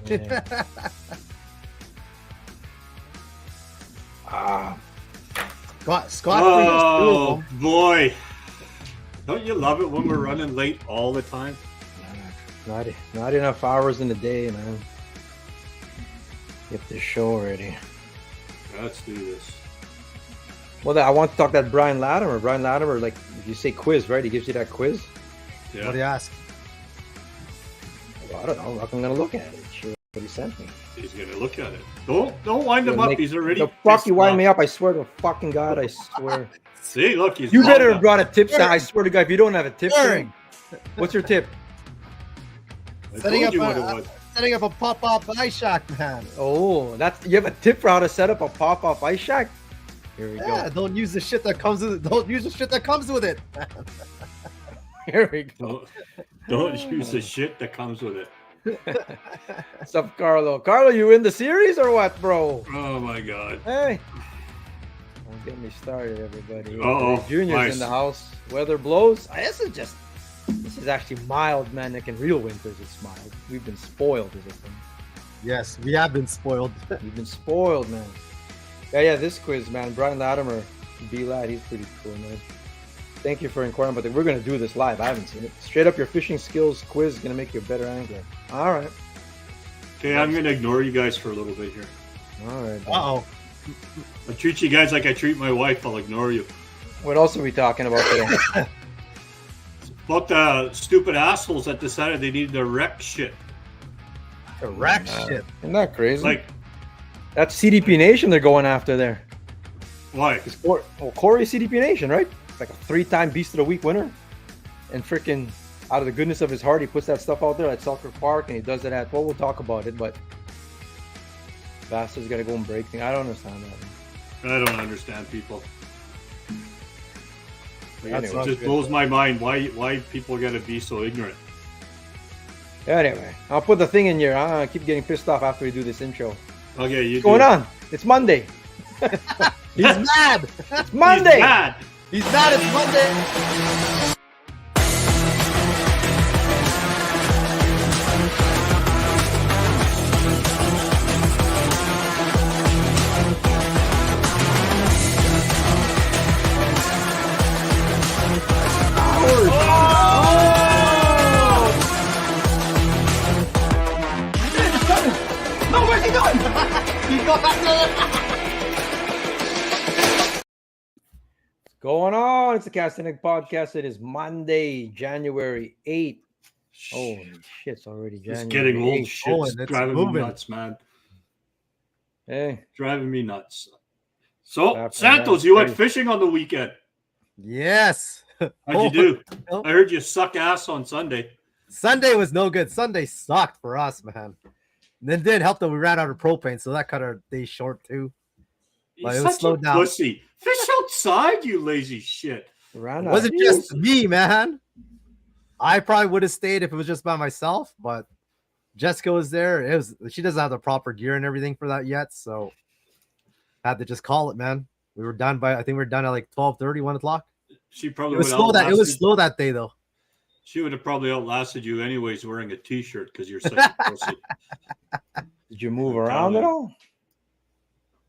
Yeah. Scott. Oh boy, don't you love it when we're running late all the time? Not enough hours in the day, man. Get this show ready. Let's do this. Well, I want to talk that Brian Latimer. Brian Latimer, like if you say quiz, right? He gives you that quiz. Yeah. What do you ask? Well, I don't know. I'm gonna look at it. Sure, what he sent me. He's gonna look at it. Don't wind him up. He's already. The fuck you wind me up? I swear to fucking God, I swear. See, look, he's. You better have brought a tip. I swear to God, if you don't have a tip, what's your tip? Setting up a pop-up ice shack, man. Oh, you have a tip for how to set up a pop-up ice shack? Here we go. Don't use the shit that comes with it. Don't use the shit that comes with it. Here we go. Don't use the shit that comes with it. What's up, Carlo? Carlo, you in the series or what, bro? Oh my God. Hey. Don't get me started, everybody. Uh-oh. Junior's Nice. in the house. Weather blows. This is actually mild, man. Like in real winters, it's mild. We've been spoiled, is it? Yes, we have been spoiled. We've been spoiled, man. Yeah, this quiz, man. Brian Latimer, B-Lad, he's pretty cool, man. Thank you for inquiring about that. We're going to do this live. I haven't seen it. Straight up your fishing skills quiz is going to make you a better angler. All right. Okay, I'm gonna ignore you guys for a little bit here. All right. Uh-oh. I'll treat you guys like I treat my wife. I'll ignore you. What else are we talking about today? About the stupid assholes that decided they needed to wreck shit. The rack shit. Isn't that crazy? Like, That's CDP Nation they're going after there. why? Corey CDP Nation, right? It's like a 3-time Beast of the Week winner. And freaking out of the goodness of his heart, he puts that stuff out there at Selkirk Park, and he does it at, well, we'll talk about it, but Bastard's got to go and break things. I don't understand that. I don't understand people. Like, Anyway. it just blows my mind why people are gonna be so ignorant. Anyway, I'll put the thing in here. I keep getting pissed off after we do this intro. Okay, you. What's going on? It's Monday. He's mad. It's Monday. He's mad. He's mad. It's Monday. No, where's he going? He's going back to What's going on? It's the Castanet Podcast. It is Monday, January 8th. Holy shit, it's already January. It's getting old. 8th. Shit's driving me nuts, man. Hey, Driving me nuts. So, After Santos, that, you went hey. fishing on the weekend. Yes. How'd you do? Oh. I heard you suck ass on Sunday. Sunday was no good. Sunday sucked for us, man. Then did help that we ran out of propane, so that cut our day short too. But You're it was such slowed a down. pussy. Fish outside, you lazy shit. ran It out. wasn't just me, man. I probably would have stayed if it was just by myself, but Jessica was there. She doesn't have the proper gear and everything for that yet, so had to just call it, man. We were done I think we were done at like 12:30, 1 o'clock. She probably It was would slow. It was slow that day though. She would have probably outlasted you anyways wearing a t-shirt because you're such a pussy. Did you move around at all?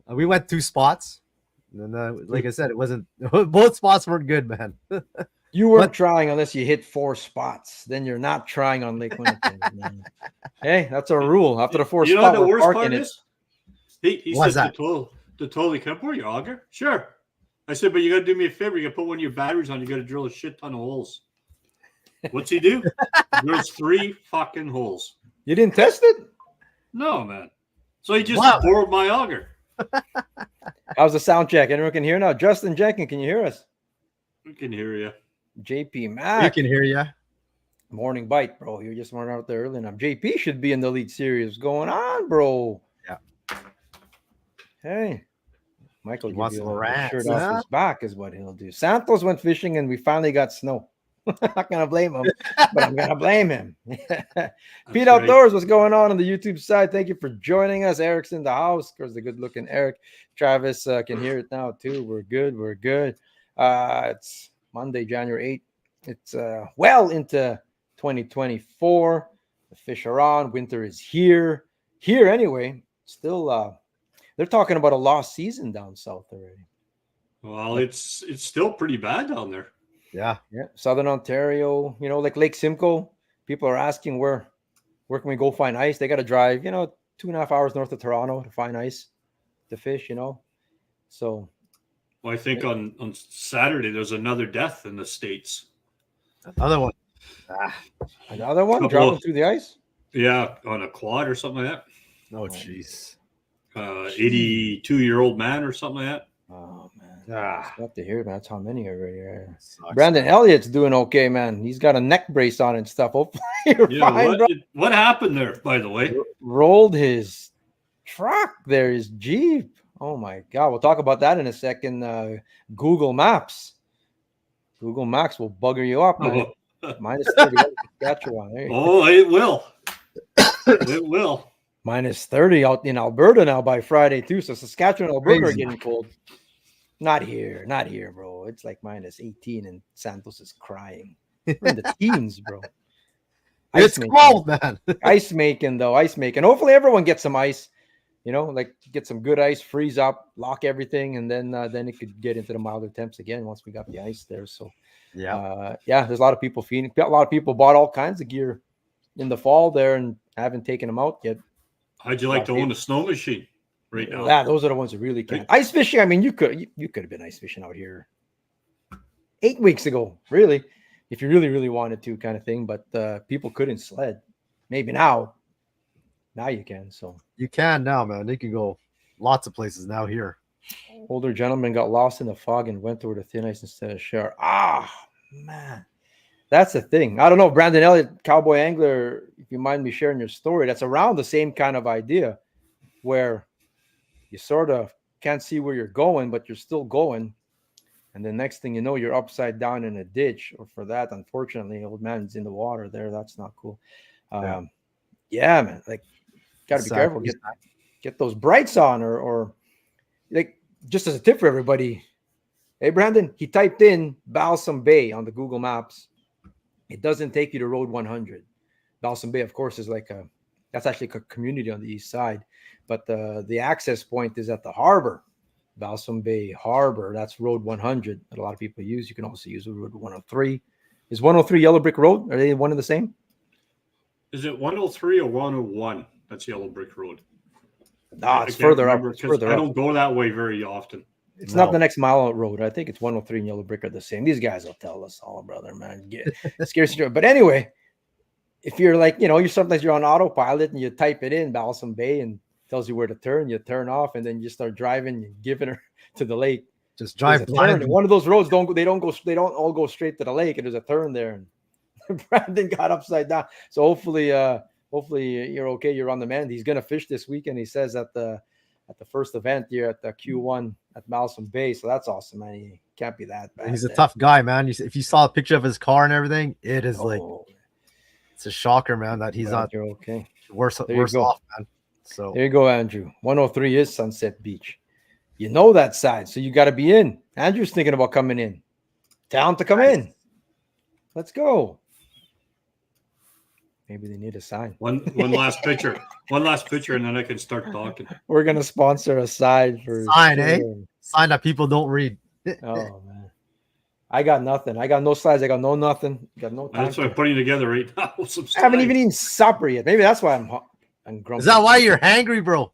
We went 2 spots. And like I said, it wasn't both spots weren't good, man. You weren't trying unless you hit 4 spots. Then you're not trying on Lake Winnipeg. Man. Hey, that's a rule. After the 4 You know spot, what the we're worst part parking it. is? He What's said that? to totally, can I pour your auger? Sure. I said, but you got to do me a favor. You got to put one of your batteries on. You got to drill a shit ton of holes. What's he do? He drills 3 fucking holes. You didn't test it? No, man. So he just Wow. borrowed my auger. How's the sound check? Anyone can hear now? Justin Jenkins, can you hear us? We can hear you. JP You Mac. can hear you. Morning bite, bro. You just weren't out there early enough. JP should be in the lead series. What's going on, bro? Yeah. Hey. Michael He wants give some you a rats, shirt off huh? his back is what he'll do. Santos went fishing and we finally got snow. I'm not gonna blame him, but I'm gonna blame him. Pete right. Outdoors, what's going on the YouTube side? Thank you for joining us. Eric's in the house. Of course, the good-looking Eric. Travis can hear it now too. We're good. We're good. It's Monday, January 8th. It's well into 2024. The fish are on. Winter is here. here anyway, still they're talking about a lost season down south already. Well, it's still pretty bad down there. Yeah. Yeah, Southern Ontario, like Lake Simcoe. People are asking where can we go find ice? They got to drive, 2.5 hours north of Toronto to find ice to fish, So Well, I think on Saturday there's another death in the States. Another one. Another one Couple dropping of- through the ice. Yeah, on a quad or something like Oh, jeez. that. 82-year-old man or something like that. Oh man, Ah, love to hear. That's how many already are. sucks, Brandon man. Elliott's doing okay, man. He's got a neck brace on and stuff. Hopefully, you're Yeah, fine, bro. what happened there, by the way? Rolled his truck there, his Jeep. Oh my God. We'll talk about that in a second. Google Maps. Google Maps will bugger you up, man. Minus 30 out in Saskatchewan. There you go. Oh, it will. It will. Minus 30 out in Alberta now by Friday, too. So Saskatchewan and Alberta Crazy. are getting cold. Not here, bro. It's like minus 18 and Santos is crying. We're in the teens, bro. It's making. cold, man. Ice making. Hopefully everyone gets some ice, like get some good ice, freeze up, lock everything, and then it could get into the milder temps again once we got the ice there. So Yeah. there's a lot of people feeding. A lot of people bought all kinds of gear in the fall there and haven't taken them out yet. How'd you like to own a snow machine right now? Yeah, those are the ones that really can't. Ice fishing, I mean, you could have been ice fishing out here 8 weeks ago, really, if you really, really wanted to, kind of thing. But people couldn't sled. Maybe now you can. So You can now, man. You can go lots of places now here. older gentleman got lost in the fog and went toward the thin ice instead of shore. Ah, man. That's the thing. I don't know, Brandon Elliott, cowboy angler, if you mind me sharing your story, that's around the same kind of idea where you sort of can't see where you're going, but you're still going. And the next thing you know, you're upside down in a ditch. Or for that, unfortunately, old man's in the water there. That's not cool. Yeah, man. Like, got to be careful. Get those brights on or like, just as a tip for everybody. Hey, Brandon, he typed in Balsam Bay on the Google Maps. It doesn't take you to Road 100. Balsam Bay, of course, is that's actually a community on the east side. But the access point is at the harbor, Balsam Bay Harbor. That's Road 100 that a lot of people use. You can also use Road 103. Is 103 Yellow Brick Road? Are they one and the same? Is it 103 or 101? That's Yellow Brick Road. No, it's further up. It's further I up. don't go that way very often. It's not the next mile road. I think it's 103 and Yellow Brick are the same. These guys will tell us all, brother, man. Scarcity. But anyway, if you're like, sometimes you're on autopilot and you type it in Balsam Bay and tells you where to turn, you turn off and then you start driving and giving her to the lake. Just drive blind. One of those roads they don't all go straight to the lake, and there's a turn there. And Brandon got upside down. So hopefully you're okay. You're on the mend. He's gonna fish this weekend. He says at the first event here at the Q1 at Balsam Bay. So that's awesome, man. He can't be that bad. He's a tough guy, man. If you saw a picture of his car and everything, it is it's a shocker, man, that he's not. You're okay. Worse go. off, man. So there you go, Andrew. 103 is Sunset Beach. You know that side, so you got to be in. Andrew's thinking about coming in. Tell him to come in. Let's go. Maybe they need a sign. One last picture. One last picture, and then I can start talking. We're gonna sponsor a sign for sign, sign that people don't read. Oh man, I got nothing. I got no slides. I got no nothing. Got no time. That's what I'm putting together right now. I haven't even eaten supper yet. Maybe that's why I'm grumpy. Is that why you're hangry, bro?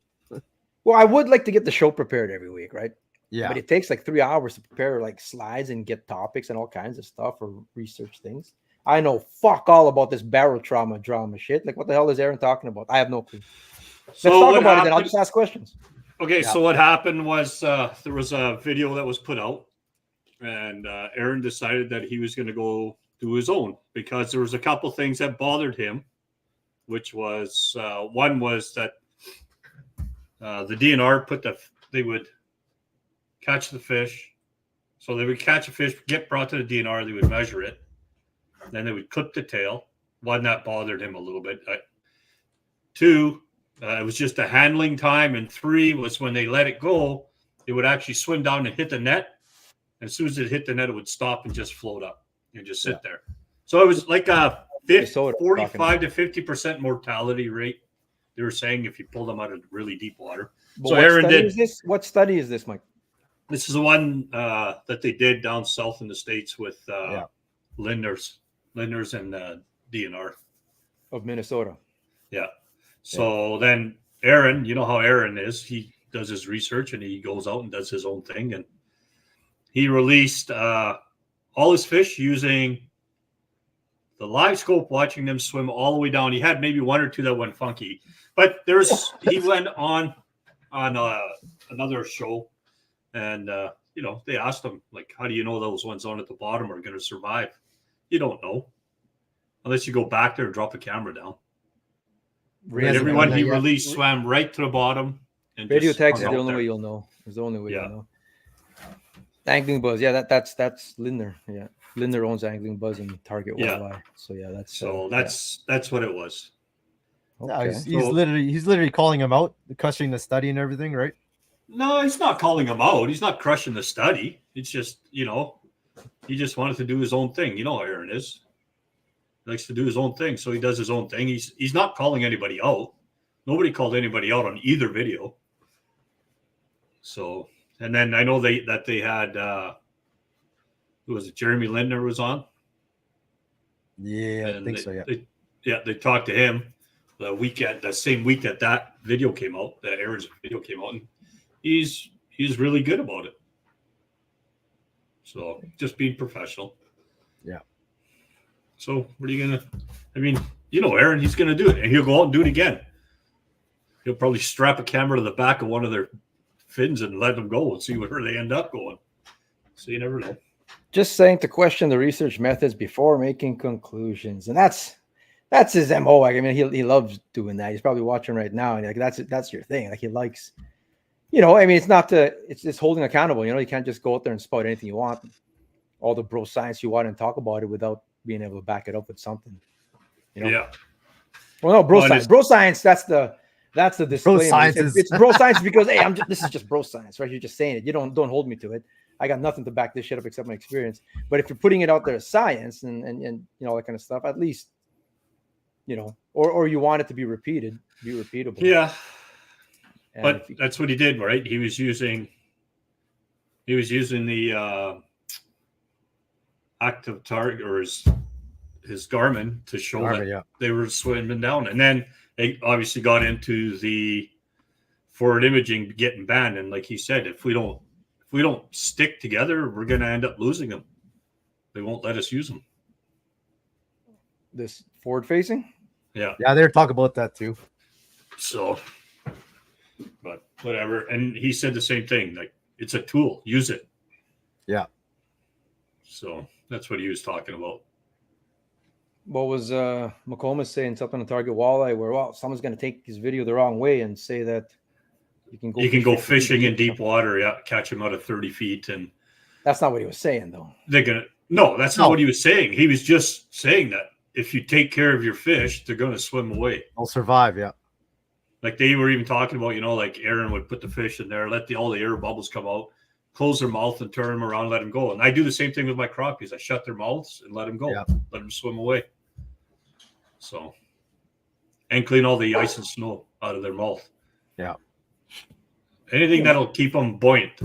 Well, I would like to get the show prepared every week, right? Yeah. But it takes like 3 hours to prepare like slides and get topics and all kinds of stuff or research things. I know fuck all about this barotrauma drama shit. Like, what the hell is Aaron talking about? I have no clue. Let's talk about it, then I'll just ask questions. Okay, so what happened was there was a video that was put out, and Aaron decided that he was going to go do his own because there was a couple things that bothered him, which was one was that the DNR they would catch the fish. So they would catch a fish, get brought to the DNR, they would measure it. Then they would clip the tail. One, that bothered him a little bit. Two, it was just a handling time. And three was when they let it go, it would actually swim down and hit the net. And as soon as it hit the net, it would stop and just float up and just sit there. So it was like a 45 to 50% mortality rate They were saying if you pull them out of really deep water. But So what Aaron study did. is this? What study is this, Mike? This is the one that they did down south in the States with Lindner's and DNR. Of Minnesota. Yeah. So then Aaron, you know how Aaron is. He does his research and he goes out and does his own thing. And he released all his fish using the live scope, watching them swim all the way down. He had maybe one or two that went funky, but he went on another show, and they asked him, like, how do you know those ones on at the bottom are going to survive? You don't know unless you go back there and drop the camera down. Really? Everyone he released swam right to the bottom. And Radio just text is hung the out only there. way you'll know. It's the only way you'll know. Angling Buzz, yeah, that's Lindner. Yeah, Lindner owns Angling Buzz and Target Walleye. So yeah, that's what it was. Okay. He's literally calling him out, questioning the study and everything, right? No, he's not calling him out. He's not crushing the study. It's just, he just wanted to do his own thing. You know how Aaron is. He likes to do his own thing, so he does his own thing. He's not calling anybody out. Nobody called anybody out on either video. So, and then I know they had who was it? Jeremy Lindner was on. Yeah, I think so. Yeah, they talked to him the same week that video came out, that Aaron's video came out, and he's really good about it. So just being professional. Yeah. So what are you gonna? I mean, Aaron, he's gonna do it, and he'll go out and do it again. He'll probably strap a camera to the back of one of their fins and let them go and see where they end up going. So you never know. Just saying to question the research methods before making conclusions, and that's his MO. Like, I mean, he loves doing that. He's probably watching right now, and like that's your thing. Like, he likes, I mean, it's just holding accountable. You can't just go out there and spout anything you want, all the bro science you want, and talk about it without being able to back it up with something. Yeah. Well, no, bro science. Bro science. That's the disclaimer. Bro science it's bro science because hey, this is just bro science, right? You're just saying it. You don't hold me to it. I got nothing to back this shit up except my experience. But if you're putting it out there as science and that kind of stuff, at least, or you want it to be repeatable. Yeah. But that's what he did, right? He was using the active target or his Garmin to show that they were swimming down, and then they obviously got into the forward imaging getting banned. And like he said, if we don't stick together, we're going to end up losing them. They won't let us use them. This forward facing? Yeah, they're talking about that too. So, but whatever. And he said the same thing. Like, it's a tool. Use it. Yeah. So that's what he was talking about. What was McComas saying something on Target Walleye where, someone's going to take his video the wrong way and say that you can go fishing in deep water, catch him out of 30 feet. And that's not what he was saying, though. That's not what he was saying. He was just saying that if you take care of your fish, they're going to swim away. They'll survive, yeah. Like they were even talking about, like Aaron would put the fish in there, let all the air bubbles come out, close their mouth and turn them around and let them go. And I do the same thing with my crappies. I shut their mouths and let them go, let them swim away. So, and clean all the ice and snow out of their mouth. Yeah. Anything that'll keep them buoyant.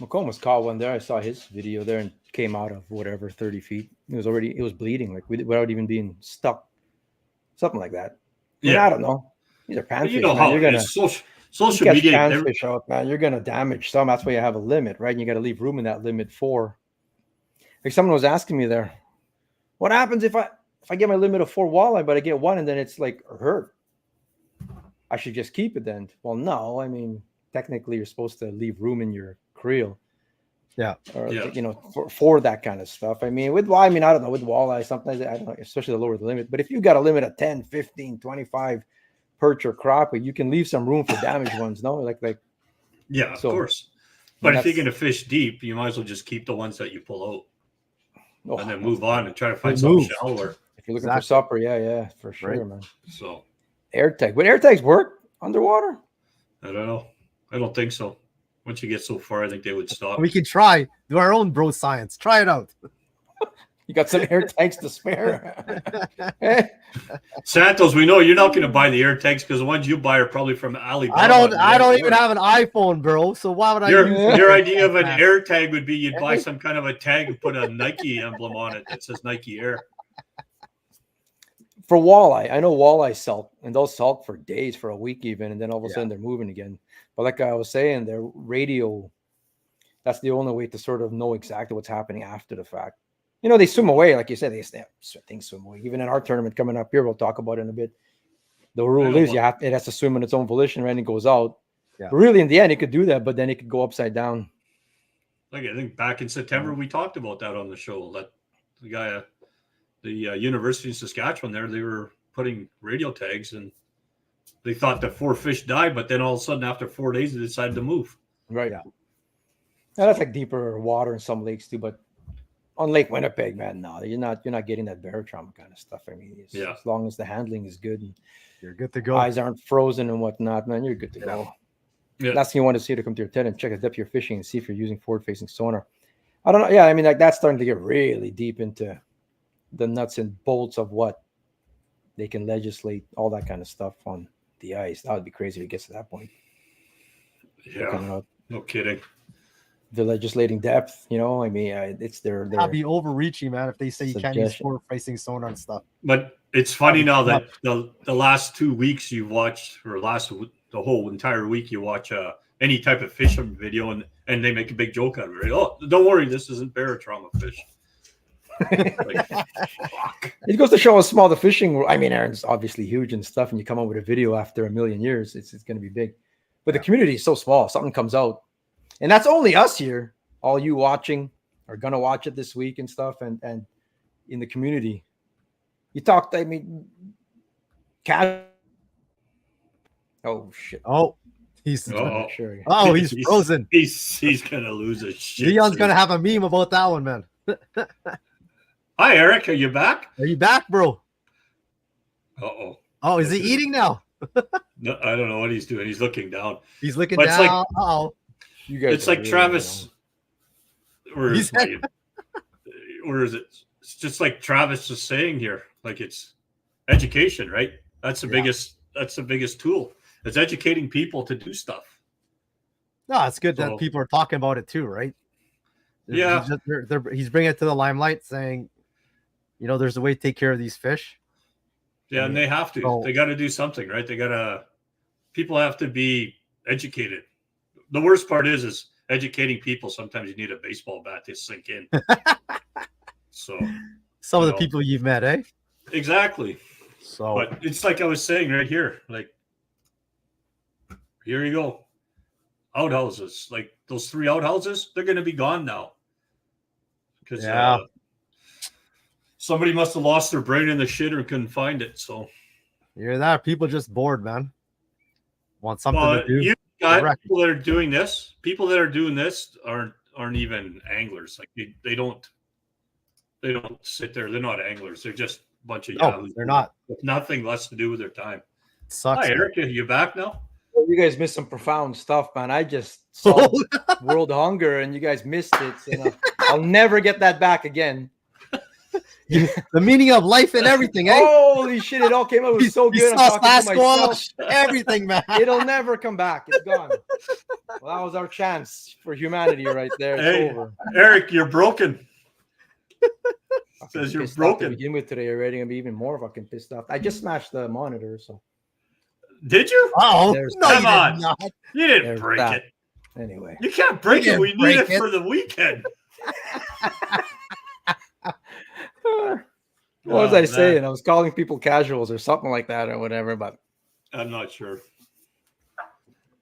McComas caught one there. I saw his video there and came out of 30 feet. It was bleeding, like without even being stuck. Something like that. Yeah. I don't know. These are panfish. You know how you're gonna social media. Panfish out, man. You're gonna damage some. That's why you have a limit, right? And you got to leave room in that limit for. Like someone was asking me there, what happens if I get my limit of 4 walleye, but I get one and then it's like hurt? I should just keep it then. Well, no. I mean, technically, you're supposed to leave room in your creel. Yeah. Or for that kind of stuff. I mean, I don't know, with walleye, sometimes I don't know, especially the lower the limit. But if you got a limit of 10, 15, 25 perch or crappie, you can leave some room for damaged ones, no? Like yeah, of course. But if you're going to fish deep, you might as well just keep the ones that you pull out and then move on and try to find something shallower. If you're looking for supper, yeah, for sure, man. So air tag. Would air tags work underwater? I don't know. I don't think so. Once you get so far, I think they would stop. We can try. Do our own bro science. Try it out. You got some air tanks to spare. Santos, we know you're not going to buy the air tags because the ones you buy are probably from Alibaba. I don't even have an iPhone, bro. So why would I? Your idea of an air tag would be you'd buy some kind of a tag and put a Nike emblem on it that says Nike Air. For walleye, I know walleye sulk, and they'll sulk for days, for a week even, and then all of a sudden they're moving again. But like I was saying, their radio, that's the only way to sort of know exactly what's happening after the fact. You know, they swim away, like you said, things swim away. Even in our tournament coming up here, we'll talk about it in a bit. The rule is it has to swim on its own volition, right? And it goes out. Yeah. But really, in the end, it could do that, but then it could go upside down. Like I think back in September, we talked about that on the show. That the guy, the University of Saskatchewan, they were putting radio tags, and they thought the 4 fish died, but then all of a sudden, after 4 days, they decided to move. Right. Yeah. Now, that's like deeper water in some lakes too, but on Lake Winnipeg, man, no, you're not getting that barotrauma kind of stuff. I mean, as long as the handling is good and you're good to go. Eyes aren't frozen and whatnot, man, you're good to go. Yeah. Last thing you want to see to come to your tent and check the depth you're fishing and see if you're using forward-facing sonar. I don't know. Yeah, I mean, like that's starting to get really deep into the nuts and bolts of what they can legislate, all that kind of stuff on the ice. That would be crazy if it gets to that point. Yeah, no kidding. The legislating depth, you know, I mean, it's their I'd be overreaching, man, if they say you can't use forward-facing sonar and stuff. But it's funny now that the last 2 weeks you watched, or the whole entire week you watch any type of fishing video, and they make a big joke out of it. Oh, don't worry, this isn't barotrauma fish. Like, fuck. It goes to show how small the fishing. I mean, Aaron's obviously huge and stuff, and you come up with a video after a million years, it's going to be big. But the community is so small. Something comes out. And that's only us here. All you watching are going to watch it this week and stuff. And in the community, you talked, I mean, oh, shit. Oh, he's sure. Oh, he's frozen. He's going to lose his shit. Leon's going to have a meme about that one, man. Hi, Eric. Are you back? Are you back, bro? Uh-oh. Oh, is he eating now? No, I don't know what he's doing. He's looking down. He's looking down. Like, uh-oh. You guys, it's like really Travis. Where is it? It's just like Travis is saying here. Like it's education, right? That's the biggest. That's the biggest tool. It's educating people to do stuff. No, it's good that people are talking about it too, right? Yeah, he's bringing it to the limelight, saying, you know, there's a way to take care of these fish. Yeah, and they have to. They got to do something, right? People have to be educated. The worst part is educating people. Sometimes you need a baseball bat to sink in. So some of the people you've met, eh? Exactly. So, but it's like I was saying right here. Like, here you go. Outhouses, like those 3 outhouses, they're going to be gone now. Because somebody must have lost their brain in the shit or couldn't find it. So you're that people just bored, man. Want something to do. People that are doing this. People that are doing this aren't even anglers. Like they don't sit there. They're not anglers. They're just a bunch of yahoos. They're not. With nothing less to do with their time. Sucks. Hi, Eric. Are you back now? You guys missed some profound stuff, man. I just saw world hunger, and you guys missed it. So I'll never get that back again. The meaning of life and everything, eh? Holy shit, it all came out. It was so good. I'm talking to myself. Everything, man. It'll never come back. It's gone. Well, that was our chance for humanity right there. It's over. Eric, you're broken. Says you're broken. To begin with today already. I'm even more fucking pissed off. I just smashed the monitor, so. Did you? Oh, no, come on. You didn't break it. Anyway. You can't break it. We need it for the weekend. What was I saying? I was calling people casuals or something like that or whatever, but I'm not sure.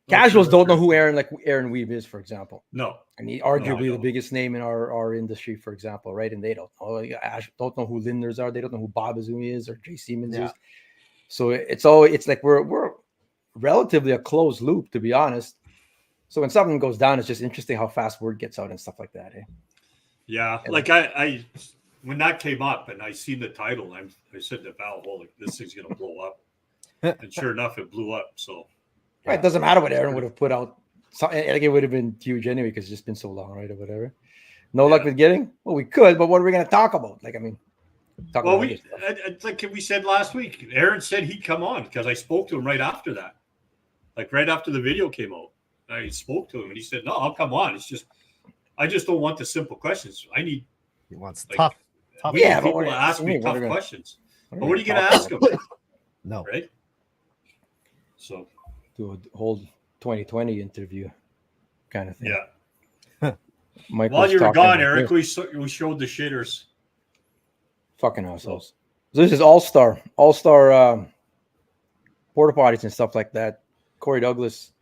Casuals don't know who Aaron Weave is, for example. No. And he arguably the biggest name in our industry, for example, right? And they don't know who Lindners are. They don't know who Bob Azumi is or Jay Siemens is. So it's like we're relatively a closed loop, to be honest. So when something goes down, it's just interesting how fast word gets out and stuff like that. Eh? Yeah. Like I when that came up and I seen the title, I said to Val, "Holy, this thing's gonna blow up." And sure enough, it blew up. So it doesn't matter what Aaron would have put out. Like it would have been huge anyway because it's just been so long, right, or whatever. No luck with getting? Well, we could, but what are we going to talk about? Like, I mean, talk Well, about other stuff. it's like we said last week. Aaron said he'd come on because I spoke to him right after that. Like right after the video came out, I spoke to him and he said, "No, I'll come on. It's just, I just don't want the simple questions. I need." He wants Like, tough. We need Yeah, but people to ask me tough gonna- questions. But what are you going to ask them? No. Right? So Do a whole 2020 interview kind of thing. yeah. Mike While was you were talking gone, about Eric, this. we showed the shitters. Fucking assholes. So this is all-star porta potties and stuff like that. Corey Douglas,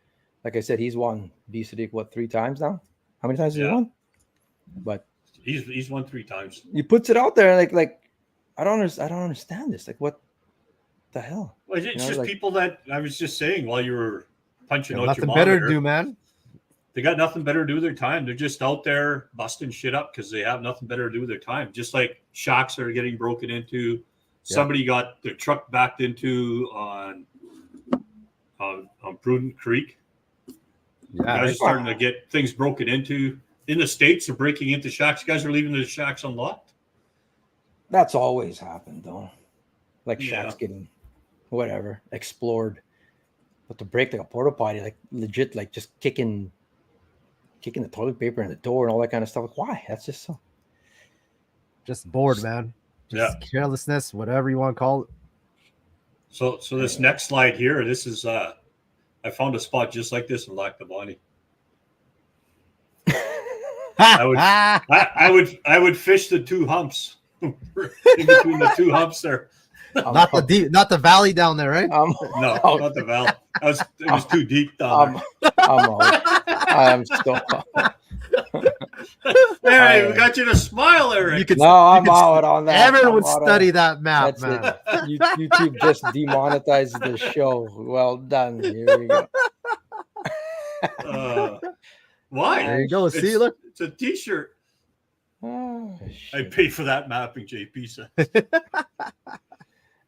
like I said, he's won obesity, what, 3 times now? How many times has he won? But He's won 3 times. he puts it out there like I don't understand this. Like, what the hell? Well, it's You know, just like- people that I was just saying while you were punching out Nothing your better monitor. to do, man. They got nothing better to do with their time. They're just out there busting shit up because they have nothing better to do with their time. Just like shacks are getting broken into. Somebody got their truck backed into on Prudent Creek. Yeah, Guys are starting to get things broken into. In the States, they're breaking into shacks. Guys are leaving the shacks unlocked. That's always happened, though. Like Yeah. shacks getting whatever explored, but to break like a porta potty, like legit, like just kicking the toilet paper in the door and all that kind of stuff. Like, why? That's just so. just bored, man. Just carelessness, whatever you want to call it. So this next slide here, this is I found a spot just like this in Lac du Bonnet. I would fish the 2 humps in between the 2 humps there. Not the valley down there, right? No, not the valley. It was too deep down I'm out. I'm so. there. We got you to smile, Eric. You could, I'm out on that. everyone would I'm out on- study that map, That's man. it. YouTube just demonetized the show. Well done. Here we go. Why? There you go. See, It's- look. It's a T-shirt. Oh, I shit. paid for that mapping, JP said.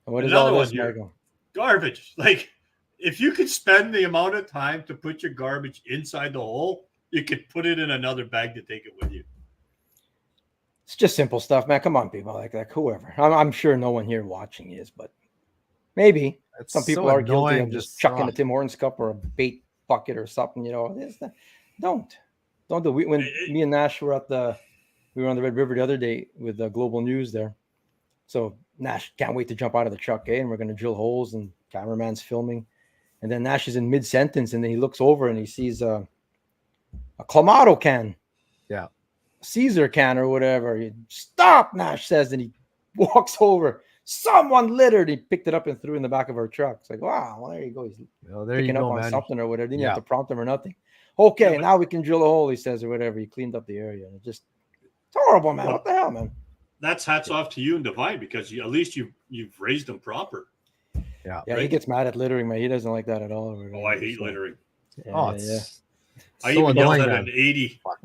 What is Another all one this, here. Michael? Garbage. Like, if you could spend the amount of time to put your garbage inside the hole, you could put it in another bag to take it with you. It's just simple stuff, man. Come on, people. Like whoever. I'm sure no one here watching is, but maybe It's some people so are guilty annoying of just to chucking a suck. Tim Hortons cup or a bait bucket or something. You know, don't do. When me and Nash were we were on the Red River the other day with Global News there. So Nash can't wait to jump out of the truck, and we're gonna drill holes, and cameraman's filming, and then Nash is in mid sentence, and then he looks over and he sees a Clamato can, Caesar can or whatever. Stop, Nash says, and he walks over. Someone littered. He picked it up and threw it in the back of our truck. It's like, wow, well, there you go. He's Oh, there you picking go, up on man. something or whatever. Didn't Yeah. have to prompt him or nothing. Okay, Yeah, but- now we can drill a hole, he says, or whatever. He cleaned up the area. And it's horrible, man. Well, what the hell, man? That's hats off to you and Divine because at least you've raised them proper. Yeah. Yeah, he Right. gets mad at littering, man. He doesn't like that at all. or Oh, whatever. I hate So, littering. Yeah, Oh, yeah. it's I so even yelled annoying, at man. an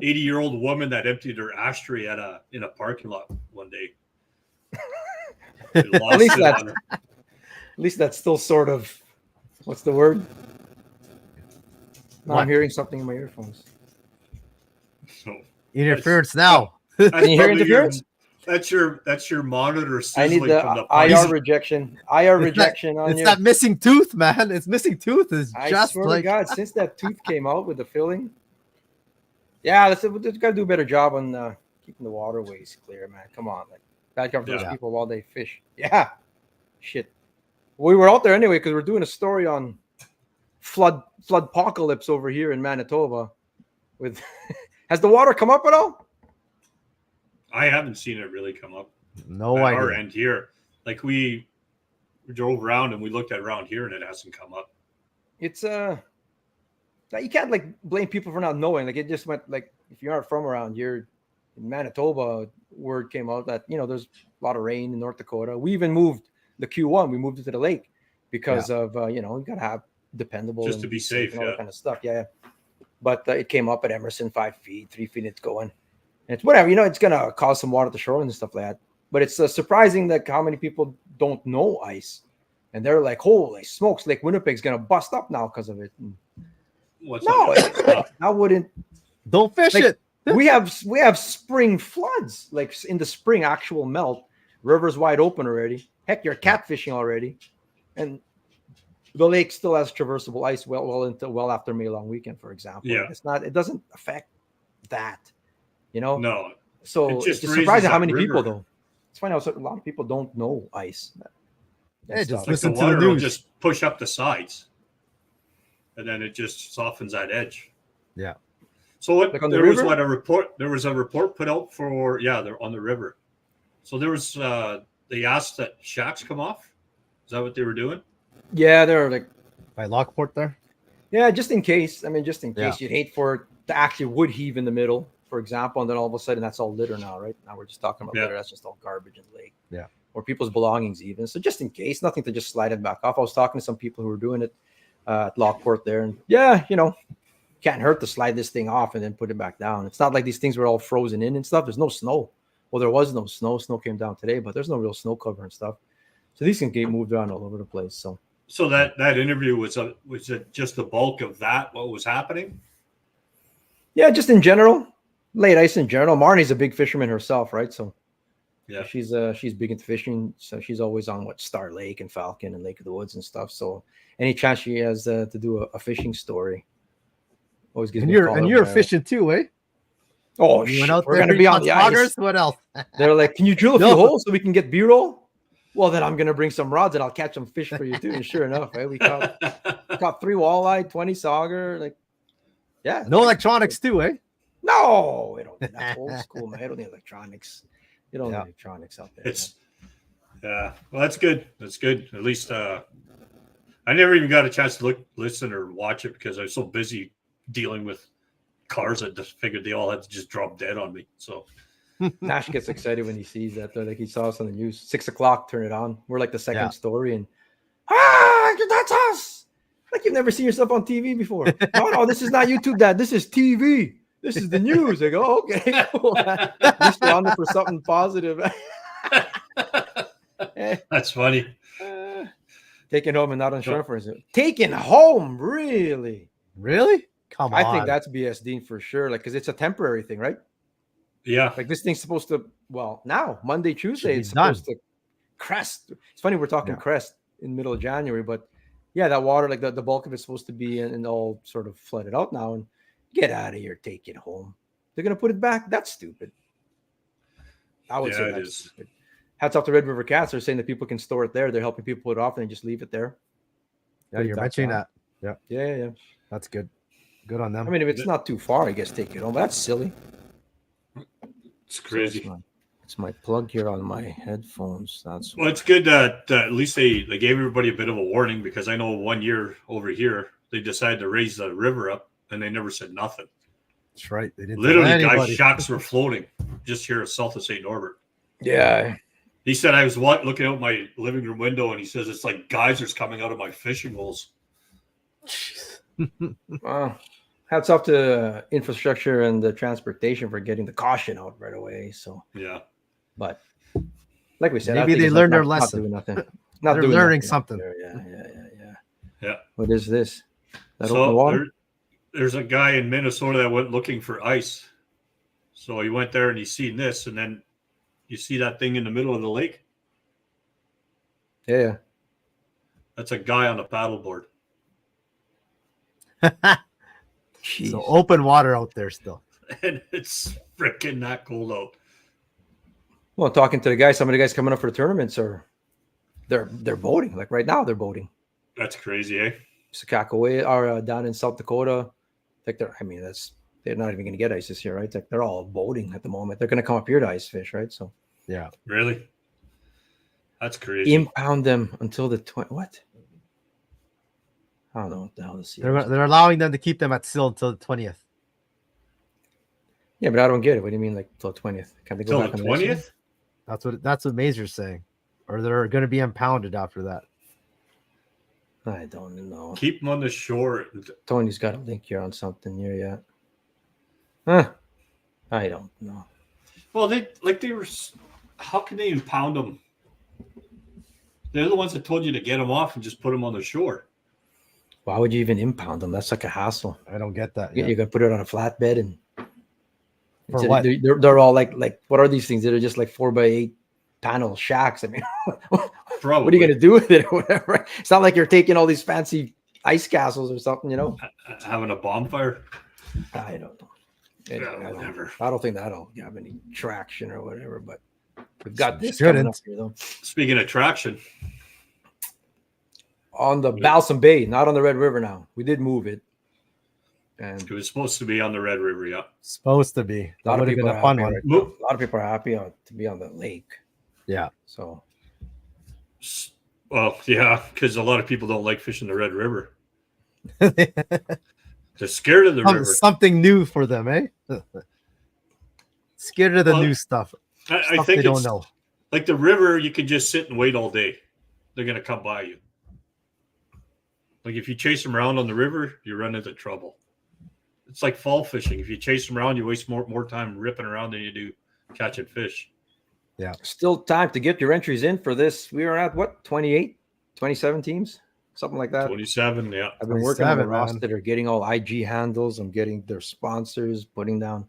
80-year-old woman that emptied her ashtray in a parking lot one day. It lost least it that's- on her. At least that's still sort of, what's the word? Now What? I'm hearing something in my earphones. So interference now. that's Can you hear probably interference? That's your monitor I sizzling need the from the IR pipe. rejection. It's rejection on It's your. that missing tooth, man. It's missing tooth is I just swear like to God, since that tooth came out with the filling, yeah, let's got to do a better job on keeping the waterways clear, man. Come on, like bad comes those Yeah. people while they fish. Yeah, shit. We were out there anyway because we're doing a story on flood apocalypse over here in Manitoba. With has the water come up at all? I haven't seen it really come up no at our idea. end here. Like we drove around and we looked at around here and it hasn't come up. It's you can't like blame people for not knowing. Like it just went like if you aren't from around here in Manitoba, word came out that there's a lot of rain in North Dakota. We even moved the Q1. We moved it to the lake because of you gotta have dependable Just and to be safe, and all yeah. that kind of stuff. Yeah. But it came up at Emerson 5 feet, 3 feet. It's going. And it's whatever. It's gonna cause some water at the shoreline and stuff like that. But it's surprising that how many people don't know ice, and they're like, "Holy smokes! Lake Winnipeg's gonna bust up now because of it." And What's no, that? I wouldn't. Don't fish Like, it. we have spring floods, like in the spring, actual melt. Rivers wide open already. Heck, you're catfishing already, and the lake still has traversable ice well after May long weekend, for example. Yeah. Like it's not. It doesn't affect that, you know. No. So It it's just just raises surprising how that many people river. though. It's funny how a lot of people don't know ice. and Hey, stuff. just Like the listen to the water will news. just push up the sides, and then it just softens that edge. Yeah. So what? Like on the There was river? what a report. There was a report put out for they're on the river. So there was they asked that shacks come off. Is that what they were doing? Yeah, they're like, By Lockport there. yeah, just in case. I mean, just in Yeah. case you'd hate for it to actually would heave in the middle, for example, and then all of a sudden that's all litter now, right? Now we're just talking about Yeah. litter. That's just all garbage in the lake. Yeah. Or people's belongings even. So just in case, nothing to just slide it back off. I was talking to some people who were doing it at Lockport there, and yeah, can't hurt to slide this thing off and then put it back down. It's not like these things were all frozen in and stuff. There's no snow. Well, there was no snow. Snow came down today, but there's no real snow cover and stuff. So these can get moved around all over the place. So that interview was it just the bulk of that? What was happening? yeah, just in general, late ice in general. Marnie's a big fisherman herself, right? So Yeah. she's big into fishing. So she's always on Star Lake and Falcon and Lake of the Woods and stuff. So any chance she has to do a fishing story, always gives And me a call. you're fishing too, eh? Oh, You shit, went out we're there, gonna be you on caught the ice. loggers? What else? They're like, can you drill a few No. holes so we can get B-roll? Well, then I'm gonna bring some rods and I'll catch some fish for you too. And sure enough, right, we caught 3 walleye, 20 sauger. Like, yeah, No electronics too, eh? no, we don't. That's old school, man. I don't need electronics. You don't Yeah. need electronics out there. It's yeah. Well, that's good. That's good. At least I never even got a chance to listen, or watch it because I was so busy dealing with cars. I just figured they all had to just drop dead on me. So Nash gets excited when he sees that. Though. Like he saw us on the news, 6 o'clock, turn it on. We're like the second Yeah. story, and that's us. Like you've never seen yourself on TV before. No, this is not YouTube, Dad. This is TV. This is the news. I go, okay, cool. At least we're on there for something positive. that's funny. Taken home and not on shore for instance. Taken home, really? Really? Come on. I think that's BS Dean for sure. Like, because it's a temporary thing, right? Yeah. Like this thing's supposed to, well, now Monday, Tuesday, be it's supposed done. to crest. It's funny we're talking Yeah. crest in the middle of January, but yeah, that water, like the bulk of it's supposed to be and all sort of flooded out now. And get out of here, take it home. They're gonna put it back. That's stupid. I would say Yeah, it that's is. stupid. Hats off to Red River Cats. They're saying that people can store it there. They're helping people put it off and just leave it there. Yeah, Put it you're back mentioning down. that. Yeah. That's good. Good on them. I mean, if it's not too far, I guess take it home. But that's silly. It's So crazy. it's my plug here on my headphones. That's Well, it's good that at least they gave everybody a bit of a warning, because I know 1 year over here they decided to raise the river up and they never said nothing. That's right. They didn't Literally, tell guys' anybody. shacks were floating just here south of St. Norbert. yeah. He said I was looking out my living room window, and he says it's like geysers coming out of my fishing holes. Wow. Hats off to infrastructure and the transportation for getting the caution out right away. So, Yeah, but like we said, Maybe I think they it's learned not- their not lesson. doing nothing. They're doing learning nothing out something. there. yeah. What is this? That open So water? there's a guy in Minnesota that went looking for ice. So he went there and he's seen this, and then you see that thing in the middle of the lake. Yeah. That's a guy on a paddleboard. Jeez. So open water out there still. And it's freaking that cold out. Well, talking to the guys, some of the guys coming up for the tournaments they're boating. Like right now, they're boating. That's crazy, eh? Sakakawea or down in South Dakota. Like they're not even going to get ice this year, right? Like they're all boating at the moment. They're going to come up here to ice fish, right? So Yeah. Really? That's crazy. impound them until the what? I don't know what the hell this is. They're allowing them to keep them at still until the 20th. Yeah, but I don't get it. What do you mean, like till 20th? Can they go Till back the on the next 20th? That's what Mazer's saying. Or they're going to be impounded after that. one? I don't know. Keep them on the shore. Tony's got a link here on something here yet. Huh? I don't know. Well, they were. How can they impound them? They're the ones that told you to get them off and just put them on the shore. Why would you even impound them? That's like a hassle. I don't get that. You're gonna put it on a flatbed and For So what? they're all like what are these things? They're just like 4x8 panel shacks. I mean, Probably. what are you gonna do with it or whatever? It's not like you're taking all these fancy ice castles or something, you know. Having a bonfire? I don't know. Yeah, whatever. I don't think that'll have any traction or whatever. But we've got this Shouldn't. coming up here though. Speaking of traction, On the Balsam Bay, not on the Red River now. We did move it. And it was supposed to be on the Red River, yeah. Supposed to be. a That lot of would have people been are a fun happy one. right now. A lot of people are happy to be on the lake. Yeah. So, Well, yeah, because a lot of people don't like fishing the Red River. They're scared of the river. Something new for them, eh? Scared of the new stuff. I Stuff think they don't it's know. like the river, you can just sit and wait all day. They're going to come by you. Like if you chase them around on the river, you run into trouble. It's like fall fishing. If you chase them around, you waste more time ripping around than you do catching fish. Yeah. still time to get your entries in for this. We are at what, 28, 27 teams? Something like that. 27, yeah. I've been working on the 27, roster. man. They're getting all IG handles. I'm getting their sponsors, putting down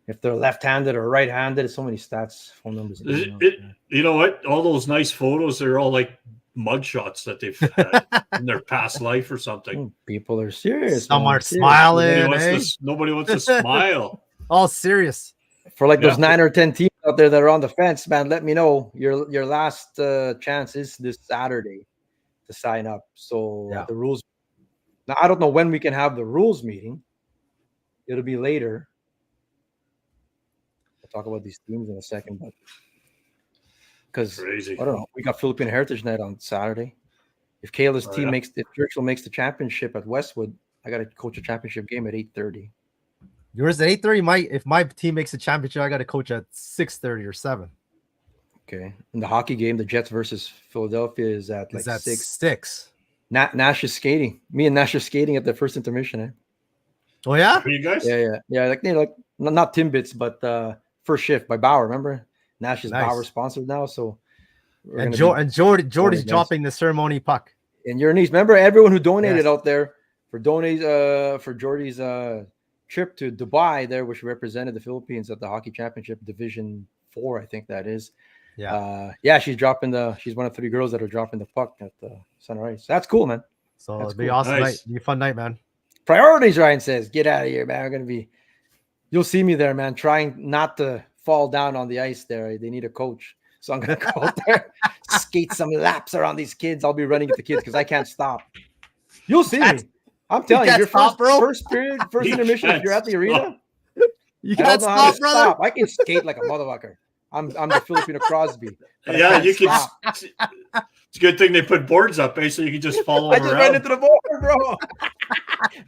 if they're left-handed or right-handed. So many stats, phone numbers. and emails. You know what? All those nice photos, they're all like mug shots that they've had in their past life or something. People are serious. Some man. are Serious. smiling, Nobody wants to smile. all serious. For like those Yeah. 9 or 10 teams out there that are on the fence, man, let me know. Your last chance is this Saturday to sign up. So Yeah. the rules. Now I don't know when we can have the rules meeting. It'll be later. We'll talk about these teams in a second, but because Crazy. I don't know, we got Philippine Heritage Night on Saturday. If Kayla's team yeah. if Churchill makes the championship at Westwood, I got to coach a championship game at 8:30. Yours at 8:30. If my team makes a championship, I got to coach at 6:30 or 7. Okay. In the hockey game, the Jets versus Philadelphia is at like Is that 6. 6? Nash is skating. Me and Nash are skating at the first intermission. Eh? Oh yeah. Are you guys? Yeah. Like not Timbits, but first shift by Bauer. Remember, Nash is Nice. Bauer sponsored now. So And Jordy's nice. dropping the ceremony puck. and your niece. Remember everyone who donated Yes. out there for Jordy's trip to Dubai there, which represented the Philippines at the Hockey Championship Division 4, I think that is. Yeah. She's one of 3 girls that are dropping the puck at the center ice. That's cool, man. So That's it'll be cool. awesome Nice. night. Be a fun night, man. Priorities, Ryan says. Get out of here, man. You'll see me there, man, trying not to fall down on the ice there. They need a coach. So I'm going to go out there, skate some laps around these kids. I'll be running at the kids because I can't stop. You'll see me. I'm telling you, your first period, first You intermission, if can't you're at the arena, You I can't don't know how stop, to brother. stop. I can skate like a motherfucker. I'm the Filipino Crosby. but I Yeah, can't you can. stop. It's a good thing they put boards up, so you can just follow I them just around. ran into the board, bro.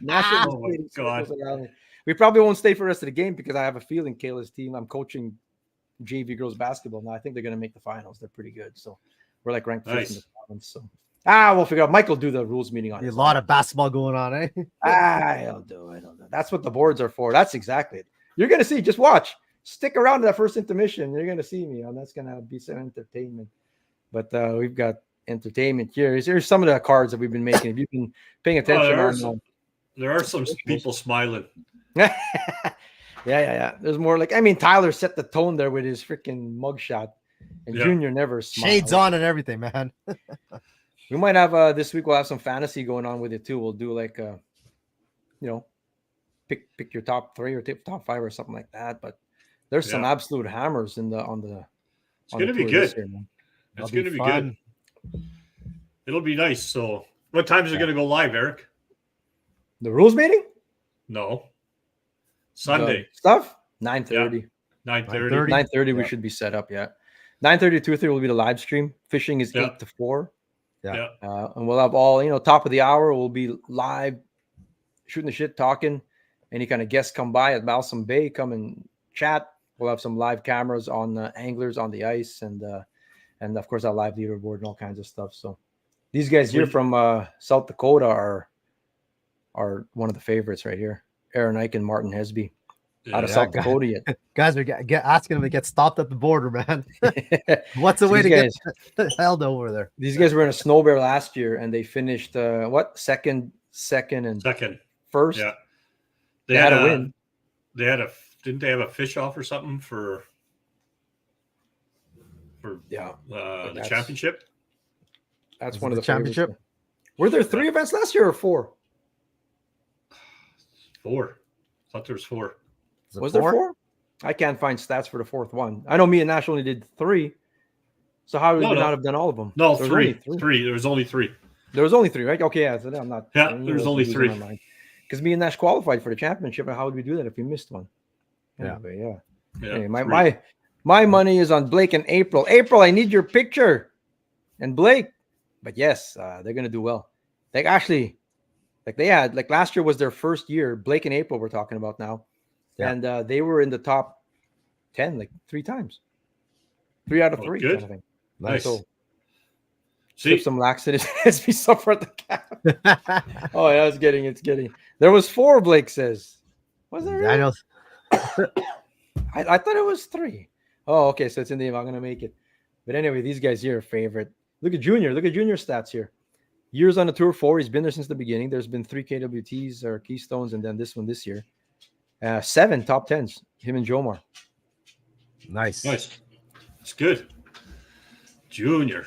National Oh my skating God. circles around me. We probably won't stay for the rest of the game because I have a feeling Kayla's team. I'm coaching JV girls basketball now. I think they're going to make the finals. They're pretty good. So we're like ranked 5th in the Nice. province. So we'll figure out. Mike will do the rules meeting on A his lot own. of basketball going on, eh? I'll do it. That's what the boards are for. That's exactly it. You're going to see. Just watch. Stick around to that first intermission. You're going to see me. And that's going to be some entertainment. But we've got entertainment here. Here's some of the cards that we've been making. If you've been paying attention There are some people smiling. Yeah. There's more Tyler set the tone there with his freaking mugshot. And Yeah. Junior never smiled. Shades on and everything, man. We might have this week. We'll have some fantasy going on with it too. We'll do pick your top 3 or top 5 or something like that. But there's some absolute hammers on the. It's going to be good. It's going to be fun. good. It'll be nice. So, what time is it going to go live, Eric? The rules meeting? No. Sunday. The stuff? 9:30. 9:30. 9:30 we should be set up. Yeah. 9:30 to 2:30 will be the live stream. Fishing is 8 to 4. Yeah. And we'll have all, top of the hour. We'll be live, shooting the shit, talking. Any kind of guests come by at Balsam Bay, come and chat. We'll have some live cameras on anglers on the ice, and of course our live leaderboard and all kinds of stuff. So these guys here from South Dakota are one of the favorites right here. Aaron Ike and Martin Hesby out of South Dakota yet. Guys are asking them to get stopped at the border, man. What's the way to get held over there? These guys were in a snow bear last year, and they finished second, and second, first. yeah. They had a win. They had a didn't they have a fish off or something for Yeah, the championship? That's Was one it of the the favorites. championship? Were there 3 events last year or 4? 4. I thought there was 4. Is it Was there 4? I can't find stats for the 4th one. I know me and Nash only did 3. So how did we not have done all of them? No, There was 3. only 3. There was only 3. There was only 3, right? Okay, yeah. So I'm not. Yeah, there was only 3. Because me and Nash qualified for the championship, and how would we do that if we missed one? Yeah. Anyway, Yeah, Anyway, my money is on Blake and April. April, I need your picture. And Blake, but yes, they're gonna do well. Like actually, like they had like last year was their first year. Blake and April we're talking about now, Yeah. and they were in the top 10 like 3 times, 3 out of 3 good. kind of thing. Nice. So See, sip some laxatives as we suffer at the cap. Oh yeah, it's getting. There was 4. Blake says, was there? Really? Daniels. I thought it was 3. Oh, okay. So it's in the. I'm gonna make it. But anyway, these guys here are favorite. Look at Junior. Look at Junior's stats here. Years on the tour, 4. He's been there since the beginning. There's been 3 KWTs or Keystones, and then this one this year. 7 top 10s. Him and Jomar. Nice. It's good. Junior.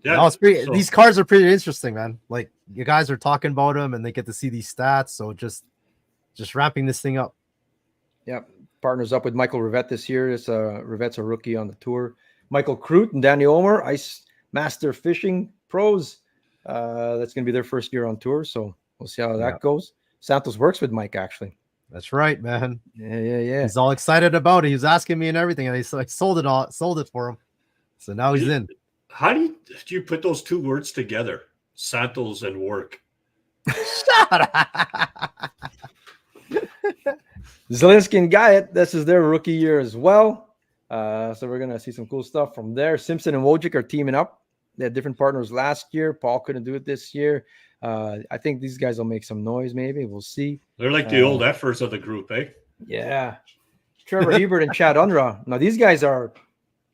Yeah. No, it's pretty, these cards are pretty interesting, man. Like you guys are talking about them, and they get to see these stats. So just wrapping this thing up. Yep. Partners up with Michael Rivette this year. Rivette's a rookie on the tour. Michael Crute and Danny Omer, Ice Master Fishing Pros. That's going to be their first year on tour, so we'll see how that goes. Santos works with Mike, actually. That's right, man. Yeah. He's all excited about it. He was asking me and everything, and I sold it for him. So now he's in. How do you put those 2 words together? Santos and work. Shut up. Zelensky and Guyot, this is their rookie year as well. So we're going to see some cool stuff from there. Simpson and Wojcik are teaming up. They had different partners last year. Paul couldn't do it this year. I think these guys will make some noise, maybe. We'll see. They're like the old efforts of the group, eh? Yeah. Trevor Hebert and Chad Unruh. Now, these guys are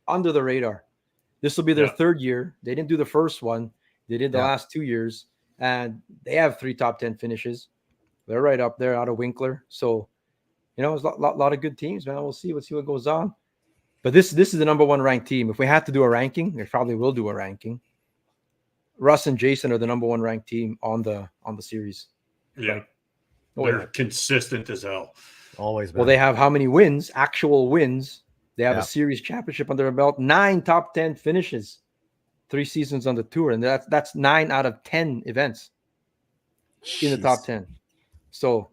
under the radar. This will be their 3rd year. They didn't do the first one. They did the last 2 years. And they have 3 top 10 finishes. They're right up there out of Winkler. So, there's a lot of good teams, man. We'll see what goes on. But this is the number 1 ranked team. If we had to do a ranking, we probably will do a ranking. Russ and Jason are the number 1 ranked team on the series. Yeah. Like, They're consistent as hell. Always, man. Well, they have how many wins? Actual wins. They have a series championship under their belt, 9 top 10 finishes, 3 seasons on the tour, and that's 9 out of 10 events in the top 10. So,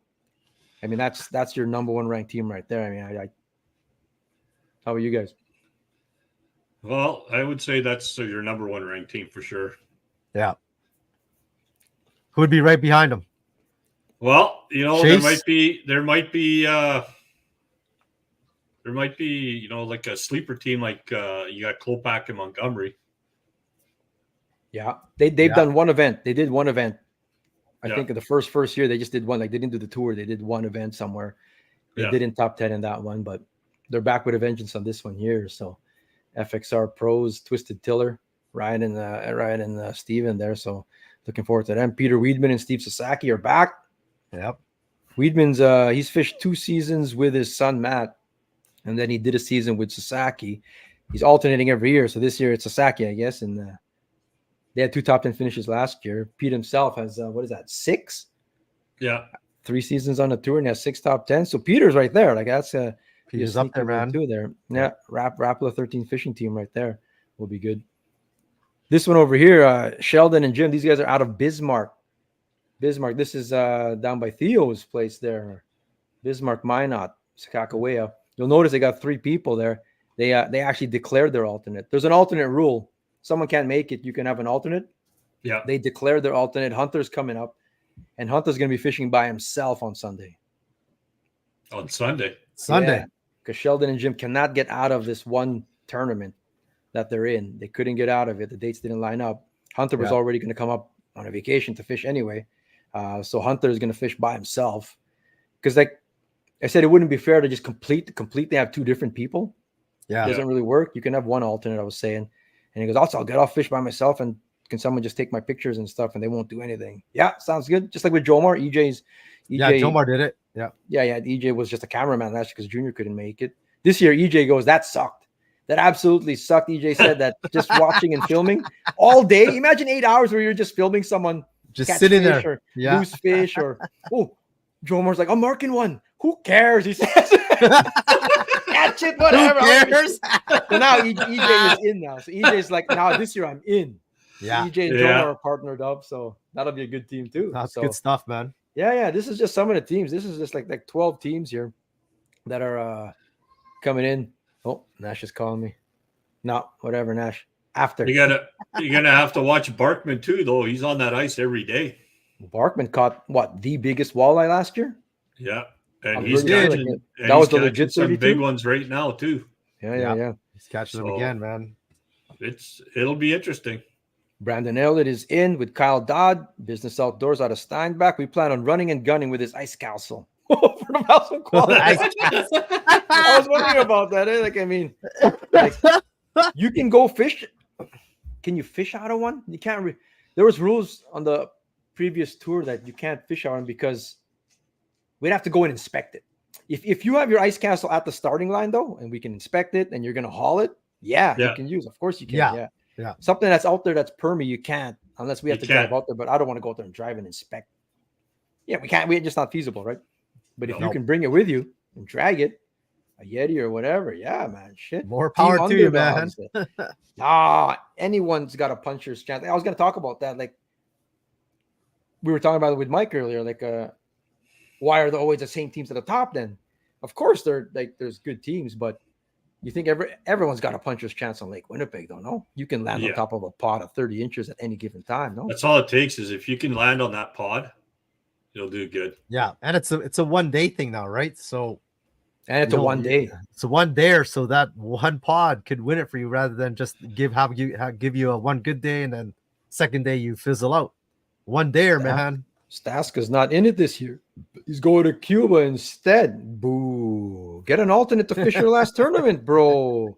I mean, that's your number 1 ranked team right there. I mean, how about you guys? Well, I would say that's your number 1 ranked team for sure. Yeah. Who would be right behind them? Well, Chase? there might be like a sleeper team, like you got Klopak and Montgomery. Yeah, they've done one event. They did one event. I think in the first year they just did one. Like they didn't do the tour. They did one event somewhere. They didn't top 10 in that one, but they're back with a vengeance on this one here. So FXR Pros, Twisted Tiller, Ryan and Steven there. So looking forward to them. Peter Weedman and Steve Sasaki are back. Yep. Weedman's he's fished 2 seasons with his son Matt, and then he did a season with Sasaki. He's alternating every year. So this year it's Sasaki, I guess, and they had 2 top 10 finishes last year. Pete himself has 6? Yeah. 3 seasons on the tour and has 6 top 10. So Peter's right there. Like that's Peter's up there, man. Too there. Yeah, Rapala 13 fishing team right there will be good. This one over here, Sheldon and Jim. These guys are out of Bismarck. This is down by Theo's place there. Bismarck Minot, Sakakawea. You'll notice they got 3 people there. They actually declared their alternate. There's an alternate rule. Someone can't make it, you can have an alternate. Yeah. They declared their alternate. Hunter's coming up, and Hunter's going to be fishing by himself on Sunday. On Sunday. Because Sheldon and Jim cannot get out of this one tournament that they're in. They couldn't get out of it. The dates didn't line up. Hunter was already going to come up on a vacation to fish anyway. So Hunter is going to fish by himself. Because like I said, it wouldn't be fair to just completely have 2 different people. Yeah. It doesn't really work. You can have one alternate, I was saying. And he goes, I'll get off fish by myself, and can someone just take my pictures and stuff, and they won't do anything. Yeah, sounds good. Just like with Jomar, EJ. Yeah, Jomar did it. Yeah. EJ was just a cameraman last year because Junior couldn't make it. This year, EJ goes, that sucked. That absolutely sucked. EJ said that just watching and filming all day. Imagine 8 hours where you're just filming someone Just catch sitting fish there. or Yeah. lose fish or Joe Moore's like, I'm marking one. Who cares? He says, catch it, whatever. Who cares? So now EJ is in now. So EJ's like, now this year I'm in. Yeah. So EJ and Joe Moore are partnered up, so that'll be a good team too. That's so, good stuff, man. Yeah. This is just some of the teams. This is just like 12 teams here that are coming in. Oh, Nash is calling me. No, whatever, Nash. After you're gonna have to watch Barkman too, though. He's on that ice every day. Barkman caught the biggest walleye last year? Yeah. And I'm he's pretty sure, catching, that was the legit some 32? big ones right now too. Yeah. He's catching them again, man. It'll be interesting. Brandon Elliott is in with Kyle Dodd, Business Outdoors out of Steinbach. We plan on running and gunning with his ice castle for the Balsam quality. I was wondering about that. Like, I mean, you can go fish. Can you fish out of one? You can't. There was rules on the previous tour that you can't fish out of because we'd have to go and inspect it. If you have your ice castle at the starting line though, and we can inspect it, and you're gonna haul it, you can use. Of course you can. Yeah. Something that's out there that's permy, you can't unless we have to drive out there. But I don't want to go out there and drive and inspect. Yeah, we can't. We're just not feasible, right? But if you can bring it with you and drag it, a Yeti or whatever, yeah, man, shit. More power to you, man. Anyone's got a puncher's chance. I was gonna talk about that. Like we were talking about it with Mike earlier. Like, why are there always the same teams at the top? Then, of course, there's good teams, but you think everyone's got a puncher's chance on Lake Winnipeg, though? No, you can land on top of a pod of 30 inches at any given time. No, that's all it takes is if you can land on that pod, you'll do good. Yeah, and it's a 1 day thing now, right? So, and it's a 1 day. It's a 1 day, so that one pod could win it for you rather than just give you a one good day and then second day you fizzle out. 1 day, man. Staska's not in it this year. He's going to Cuba instead. Boo. Get an alternate to fish your last tournament, bro.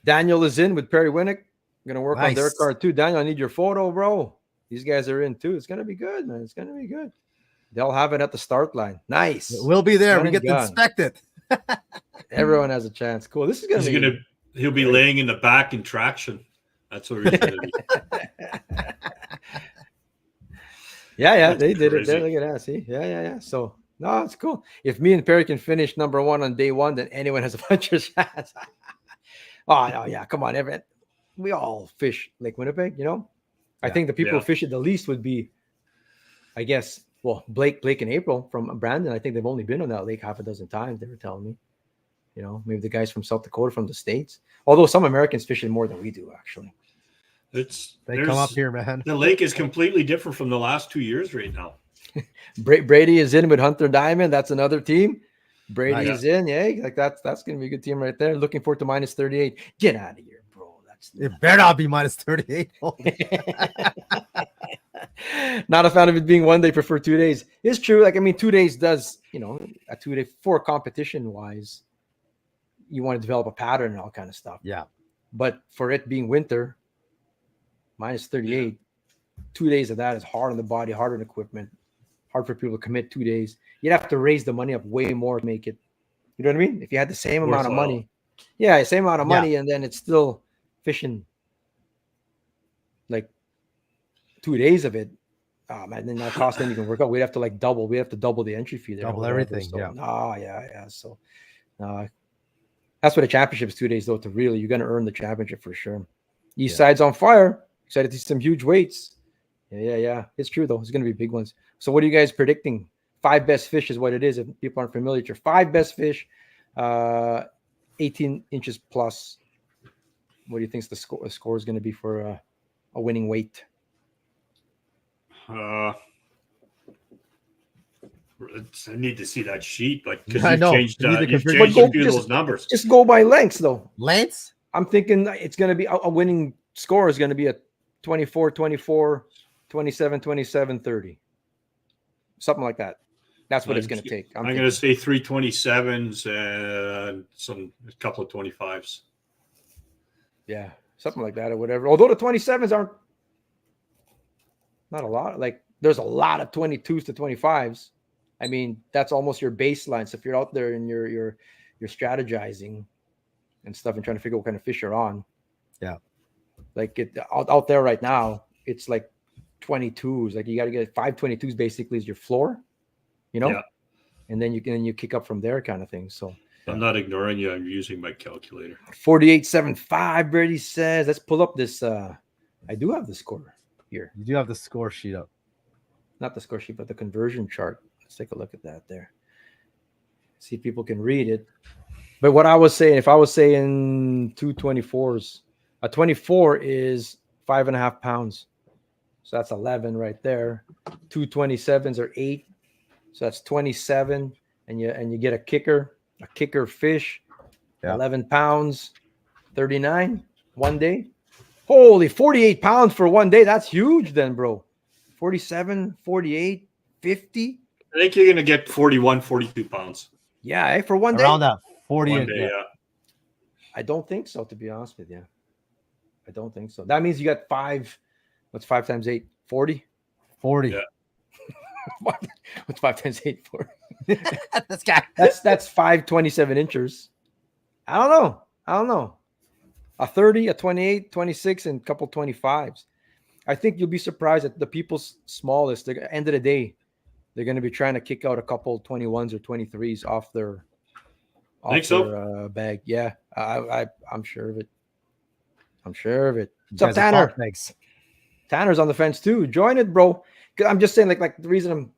Daniel is in with Perry Winnick. Going to work on their card too. Daniel, I need your photo, bro. These guys are in too. It's going to be good, man. It's going to be good. They'll have it at the start line. Nice. We'll be there. We get to inspect it. Everyone has a chance. Cool. This is going to be. He'll be laying in the back in traction. That's where he's going to be. Yeah, they did it there. Look at that. See? Yeah. So, no, it's cool. If me and Perry can finish number 1 on day 1, then anyone has a puncher's chance. Oh, no, yeah. Come on, everyone. We all fish Lake Winnipeg, you know? I think the people who fish it the least would be, I guess, well, Blake and April from Brandon. I think they've only been on that lake half a dozen times, they were telling me. You know, maybe the guys from South Dakota, from the States. Although some Americans fish it more than we do, actually. They come up here, man. The lake is completely different from the last 2 years right now. Brady is in with Hunter Diamond. That's another team. Brady is in. Yeah, like that's going to be a good team right there. Looking forward to minus 38. Get out of here, bro. It better not be minus 38. Not a fan of it being 1 day. Prefer 2 days. It's true. Like, I mean, 2 days does, you know, a 2 day for competition wise, you want to develop a pattern and all kind of stuff. Yeah. But for it being winter, minus 38, 2 days of that is hard on the body, hard on equipment, hard for people to commit 2 days. You'd have to raise the money up way more to make it. You know what I mean? If you had the same amount of money. Yeah, same amount of money, and then it's still fishing like 2 days of it. Oh man, then that cost didn't even work out. We'd have to like double. We have to double the entry fee there. Double everything. So, yeah. So that's what a championship is 2 days though. You're gonna earn the championship for sure. East side's on fire. Excited to see some huge weights. Yeah. It's true though. It's gonna be big ones. So what are you guys predicting? 5 best fish is what it is. If people aren't familiar, it's your 5 best fish, 18 inches plus. What do you think the score is going to be for a winning weight? I need to see that sheet, but because you've changed a few of those numbers. Just go by lengths, though. Lengths? I'm thinking it's going to be a winning score is going to be a 24, 24, 27, 27, 30. Something like that. That's what it's going to take. I'm going to say 3 27s and a couple of 25s. Yeah, something like that or whatever. Although the 27s aren't not a lot. Like there's a lot of 22s to 25s. I mean, that's almost your baseline. So if you're out there and you're strategizing and stuff and trying to figure out what kind of fish you're on, Yeah. like out there right now, it's like 22s. Like you got to get 522s basically is your floor, you know, Yeah. and then you kick up from there, kind of thing. So I'm not ignoring you. I'm using my calculator. 48.75. Brady says, let's pull up this. I do have the score here. You do have the score sheet up. Not the score sheet, but the conversion chart. Let's take a look at that there. See if people can read it. But what I was saying, if I was saying 224s, a 24 is 5.5 pounds. So that's 11 right there. 227s are 8. So that's 27. And you get a kicker fish, 11 pounds, 39 one day. Holy, 48 pounds for one day. That's huge then, bro. 47, 48, 50. I think you're going to get 41, 42 pounds. Yeah, for one day. Around that 40. One day, yeah. I don't think so, to be honest with you. I don't think so. That means you got 5. What's 5 times 8? 40? 40. Yeah. What's 5 times 8? 40. This guy. That's 527 inches. I don't know. A 30, a 28, 26, and a couple 25s. I think you'll be surprised at the people's smallest. At the end of the day, they're going to be trying to kick out a couple 21s or 23s off their bag. Yeah, I'm sure of it. What's up, Tanner? Thanks. Tanner's on the fence too. Join it, bro. I'm just saying, like the reason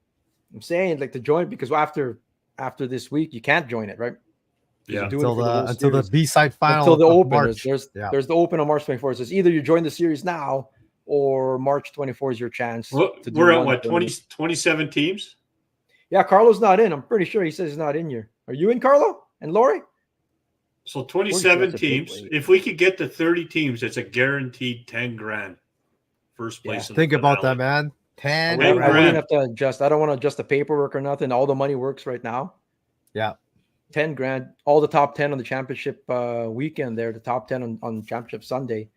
I'm saying like to join because after this week you can't join it, right? Yeah. Until the B-side final. Until the open. March. There's the open on March 24th. So it's either you join the series now or March 24 is your chance. We're at what, 27 teams? Yeah, Carlo's not in. I'm pretty sure he says he's not in here. Are you in, Carlo and Lori? So 27 teams. If we could get to 30 teams, it's a guaranteed 10 grand. First place. Think about that, man. 10 I grand. wouldn't have to adjust. I don't want to adjust the paperwork or nothing. All the money works right now. Yeah. 10 grand. All the top 10 on the championship weekend there. The top 10 on championship Sunday.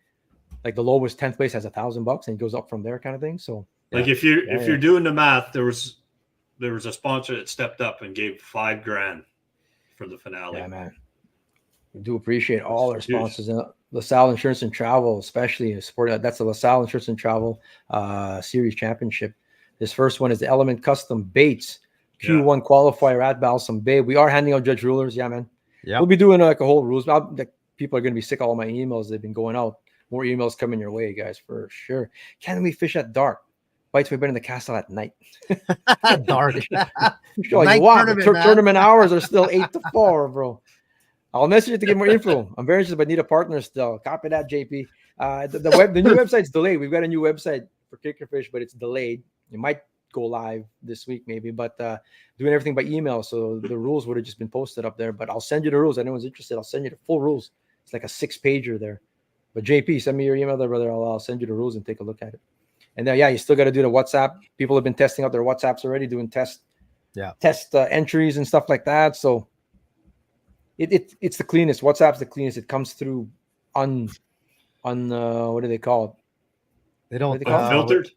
Like the lowest 10th place has $1,000 and it goes up from there, kind of thing. So like if you're doing the math, there was a sponsor that stepped up and gave $5 grand for the finale. Yeah, man. We do appreciate all our sponsors. LaSalle Insurance and Travel, especially support. That's the LaSalle Insurance and Travel Series Championship. This first one is the Element Custom Baits Q1 qualifier at Balsam Bay. We are handing out judge rulers. Yeah, man. Yeah. We'll be doing like a whole rules. People are going to be sick of all my emails. They've been going out. More emails coming your way, guys, for sure. Can we fish at dark? Bites way better in the castle at night. Dark. Sure, you want. Tournament hours are still 8 to 4, bro. I'll message you to get more info. I'm very interested, but need a partner still. Copy that, JP. The new website's delayed. We've got a new website for Kickerfish, but it's delayed. It might go live this week, maybe, but doing everything by email. So the rules would have just been posted up there. But I'll send you the rules. Anyone's interested, I'll send you the full rules. It's like a 6-pager there. But JP, send me your email there, brother. I'll send you the rules and take a look at it. And then, you still got to do the WhatsApp. People have been testing out their WhatsApps already, doing test entries and stuff like that. So it's the cleanest. WhatsApp's the cleanest. It comes through on what do they call it? They don't filtered.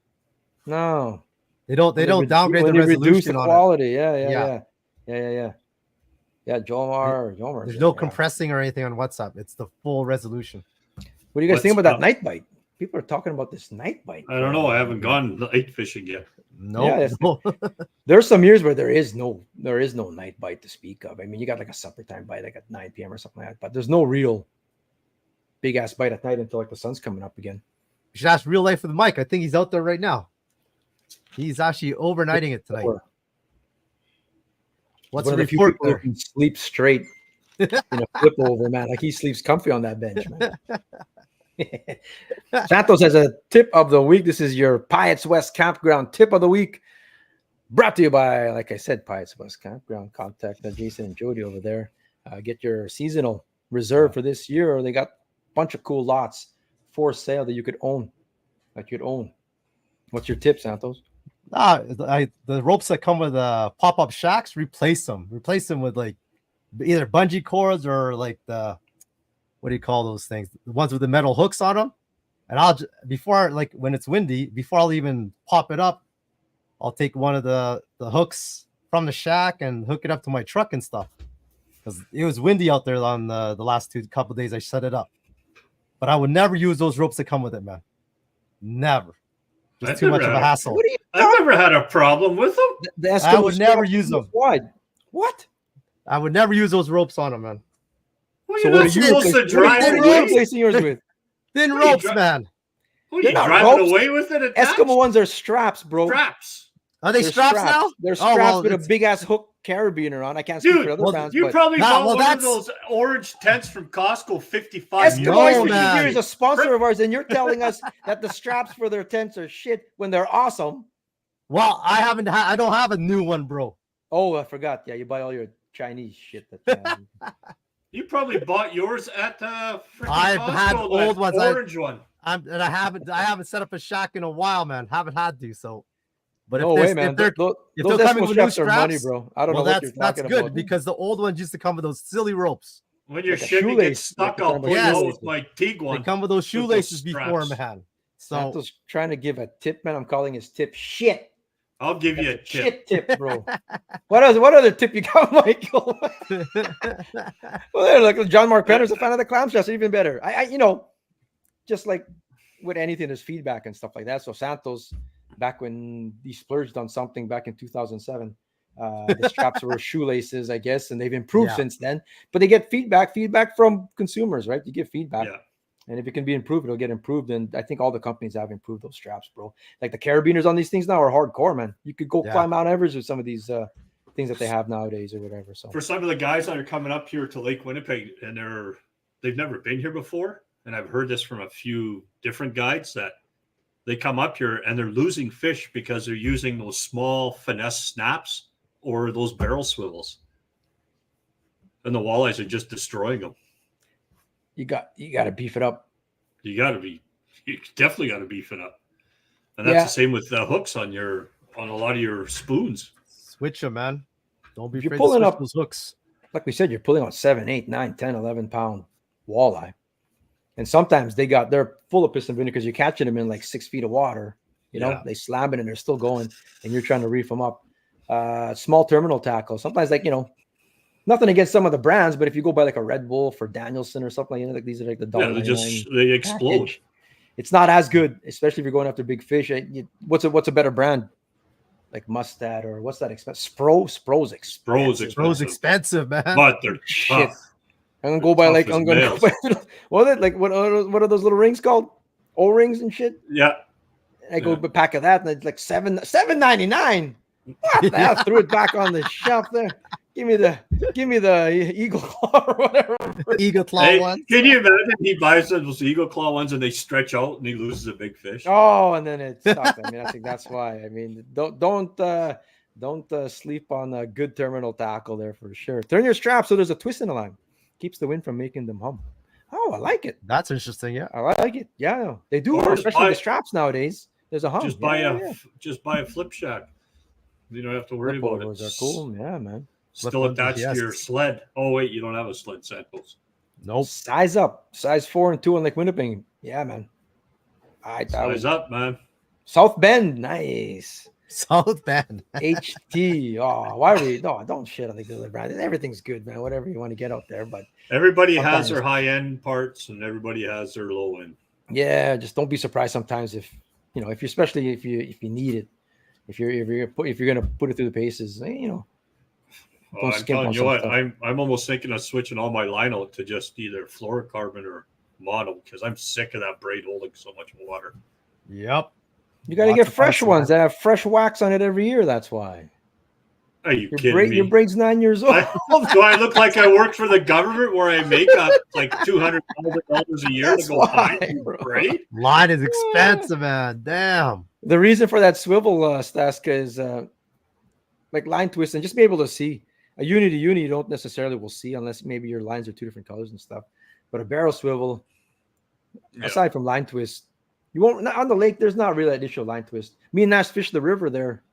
No, they don't downgrade the resolution. Reduce the on quality. It. Yeah, Jomar. There's no compressing or anything on WhatsApp. It's the full resolution. What do you guys think about that night bite? People are talking about this night bite. I don't know. I haven't gone night fishing yet. No. There's some years where there is no night bite to speak of. I mean, you got like a supper time bite, like at 9 p.m. or something like that. But there's no real big ass bite at night until like the sun's coming up again. You should ask Real Life with Mike. I think he's out there right now. He's actually overnighting it tonight. What's the report there? Can sleep straight in a flip over, man. Like he sleeps comfy on that bench, man. Santos has a tip of the week. This is your Pyatt's West Campground tip of the week. Brought to you by, like I said, Pyatt's West Campground. Contact Jason and Jody over there. Get your seasonal reserve for this year. They got a bunch of cool lots for sale that you could own. What's your tip, Santos? The ropes that come with pop-up shacks, replace them with like either bungee cords or like the, what do you call those things? The ones with the metal hooks on them. And when it's windy, before I'll even pop it up, I'll take one of the hooks from the shack and hook it up to my truck and stuff. Because it was windy out there on the last couple days I set it up. But I would never use those ropes that come with it, man. Never. Just too much of a hassle. I've never had a problem with them. I would never use them. Wide. What? I would never use those ropes on them, man. Well, you're not supposed to drive What are you replacing yours with? Thin ropes, man. Well, you driving away with it? Eskimo ones are straps, bro. Straps. Are they straps now? They're straps with a big ass hook carabiner on. I can't speak for other brands. You probably bought one of those orange tents from Costco, 55. Eskimo here is a sponsor of ours, and you're telling us that the straps for their tents are shit when they're awesome. Well, I don't have a new one, bro. Oh, I forgot. Yeah, you buy all your Chinese shit. You probably bought yours at I've Costco, had old ones. Orange one. And I haven't set up a shack in a while, man. Haven't had to, so. But man. Those coming with new straps, are money, bro. I don't know what you're talking about. That's good because the old ones used to come with those silly ropes. When your Chevy gets stuck, I'll put those my Tiguan. They come with those shoelaces before, man. So Santos trying to give a tip, man. I'm calling his tip shit. I'll give you a tip. Shit tip, bro. What other tip you got, Michael? Well, like John Mark Penner's a fan of the clamshells, so even better. I just like with anything, there's feedback and stuff like that. So Santos, back when he splurged on something back in 2007, the straps were shoelaces, I guess, and they've improved since then. But they get feedback from consumers, right? You get feedback. Yeah. And if it can be improved, it'll get improved. And I think all the companies have improved those straps, bro. Like the carabiners on these things now are hardcore, man. You could go climb Mount Everest with some of these things that they have nowadays or whatever. So for some of the guys that are coming up here to Lake Winnipeg and they've never been here before, and I've heard this from a few different guides that they come up here and they're losing fish because they're using those small finesse snaps or those barrel swivels. And the walleyes are just destroying them. You got to beef it up. You definitely got to beef it up. And that's the same with the hooks on a lot of your spoons. Switch them, man. Don't be afraid to switch up those hooks. Like we said, you're pulling on 7, 8, 9, 10, 11 pound walleye. And sometimes they're full of piston vinegar because you're catching them in like 6 feet of water. You know, they slam it and they're still going and you're trying to reef them up. Small terminal tackle. Sometimes nothing against some of the brands, but if you go by like a Red Wolf or Danielson or something like these are like the they explode. Package. It's not as good, especially if you're going after big fish. What's a better brand? Like Mustad or what's that expensive? Spro's expensive. Spro's expensive, man. But they're shit. Tough. I'm gonna go by like I'm gonna. What are those little rings called? O-rings and shit. Yeah. I go a pack of that and it's like $7.99. What the hell? Threw it back on the shelf there. Give me the Eagle Claw or whatever. Eagle Claw ones. Can you imagine he buys those Eagle Claw ones and they stretch out and he loses a big fish? Oh, and then it sucks. I mean, I think that's why. I mean, don't sleep on a good terminal tackle there for sure. Turn your strap so there's a twist in the line. Keeps the wind from making them hum. Oh, I like it. That's interesting. Yeah, I like it. Yeah, they do, especially the straps nowadays. There's a hum. Just buy a flip shack. You don't have to worry about it. Those are cool. Yeah, man. Still attached to your sled. Oh wait, you don't have a sled, Santos. Nope. Size up. Size 4 and 2 on Lake Winnipeg. Yeah, man. Size up, man. South Bend, nice. South Bend. HT. Oh, why are we? No, don't shit on the other brand. Everything's good, man. Whatever you want to get out there, but everybody has their high end parts and everybody has their low end. Yeah, just don't be surprised sometimes if especially if you need it. If you're gonna put it through the paces, I'm telling you what, I'm almost thinking of switching all my line out to just either fluorocarbon or mono because I'm sick of that braid holding so much water. Yep. You got to get fresh ones that have fresh wax on it every year. That's why. Are you kidding me? Your braid's 9 years old. Do I look like I work for the government where I make up like $200 a year to go buy braid? Line is expensive, man. Damn. The reason for that swivel, Staska, is like line twist and just be able to see. A uni to uni, you don't necessarily will see unless maybe your lines are 2 different colors and stuff. But a barrel swivel, aside from line twist, you won't on the lake. There's not really additional line twist. Me and Nash fished the river there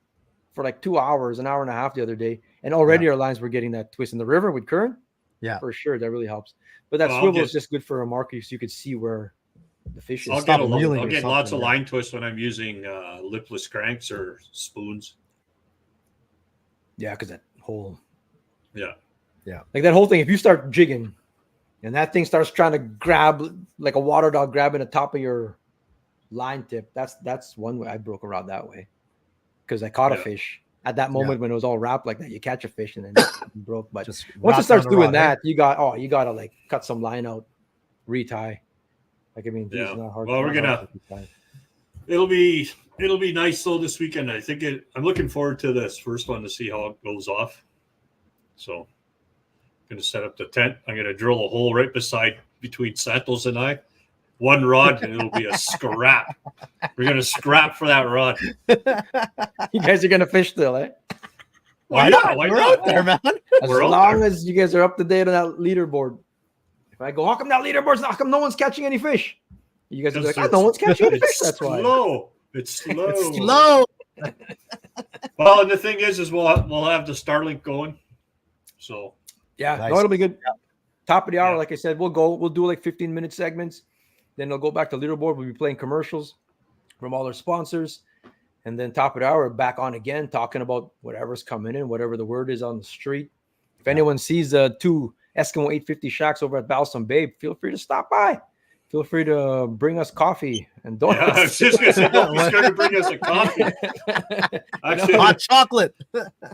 for like 2 hours, an hour and a half the other day, and already our lines were getting that twist in the river with current. Yeah, for sure, that really helps. But that swivel is just good for a marker, so you could see where the fish is. I'll get lots of line twist when I'm using lipless cranks or spoons. Yeah, because that whole Yeah. like that whole thing. If you start jigging, and that thing starts trying to grab like a water dog grabbing the top of your line tip, that's one way I broke a rod that way because I caught a Yeah. fish at that moment when it was all wrapped like that. You catch a fish and then you broke. But Just once it wrap starts around the doing rod, eh? that, you gotta like cut some line out, retie. Like I mean, geez, Yeah. it's not hard. Well, we're not hard gonna. to retie. It'll be nice though this weekend. I think I'm looking forward to this first one to see how it goes off. So, I'm gonna set up the tent. I'm gonna drill a hole right between Santos and I. One rod, and it'll be a scrap. We're gonna scrap for that rod. You guys are gonna fish still, eh? Why not? We're out there, man. As We're out long there. as you guys are up to date on that leaderboard. If I go, how come that leaderboard's how come no one's catching any fish? You guys are like, no one's catching any fish. That's why. It's slow. It's slow. Well, and the thing is we'll have the Starlink going. So Yeah, Nice. no, it'll be good. Top of the hour, Yeah. like I said, we'll do like 15-minute segments. Then they'll go back to leaderboard. We'll be playing commercials from all our sponsors. And then top of the hour, back on again, talking about whatever's coming in, whatever the word is on the street. If anyone sees 2 Eskimo 850 shacks over at Balsam Babe, feel free to stop by. Feel free to bring us coffee and yeah, I was donuts. just gonna say, don't be scared to bring us a coffee. Actually, Hot chocolate.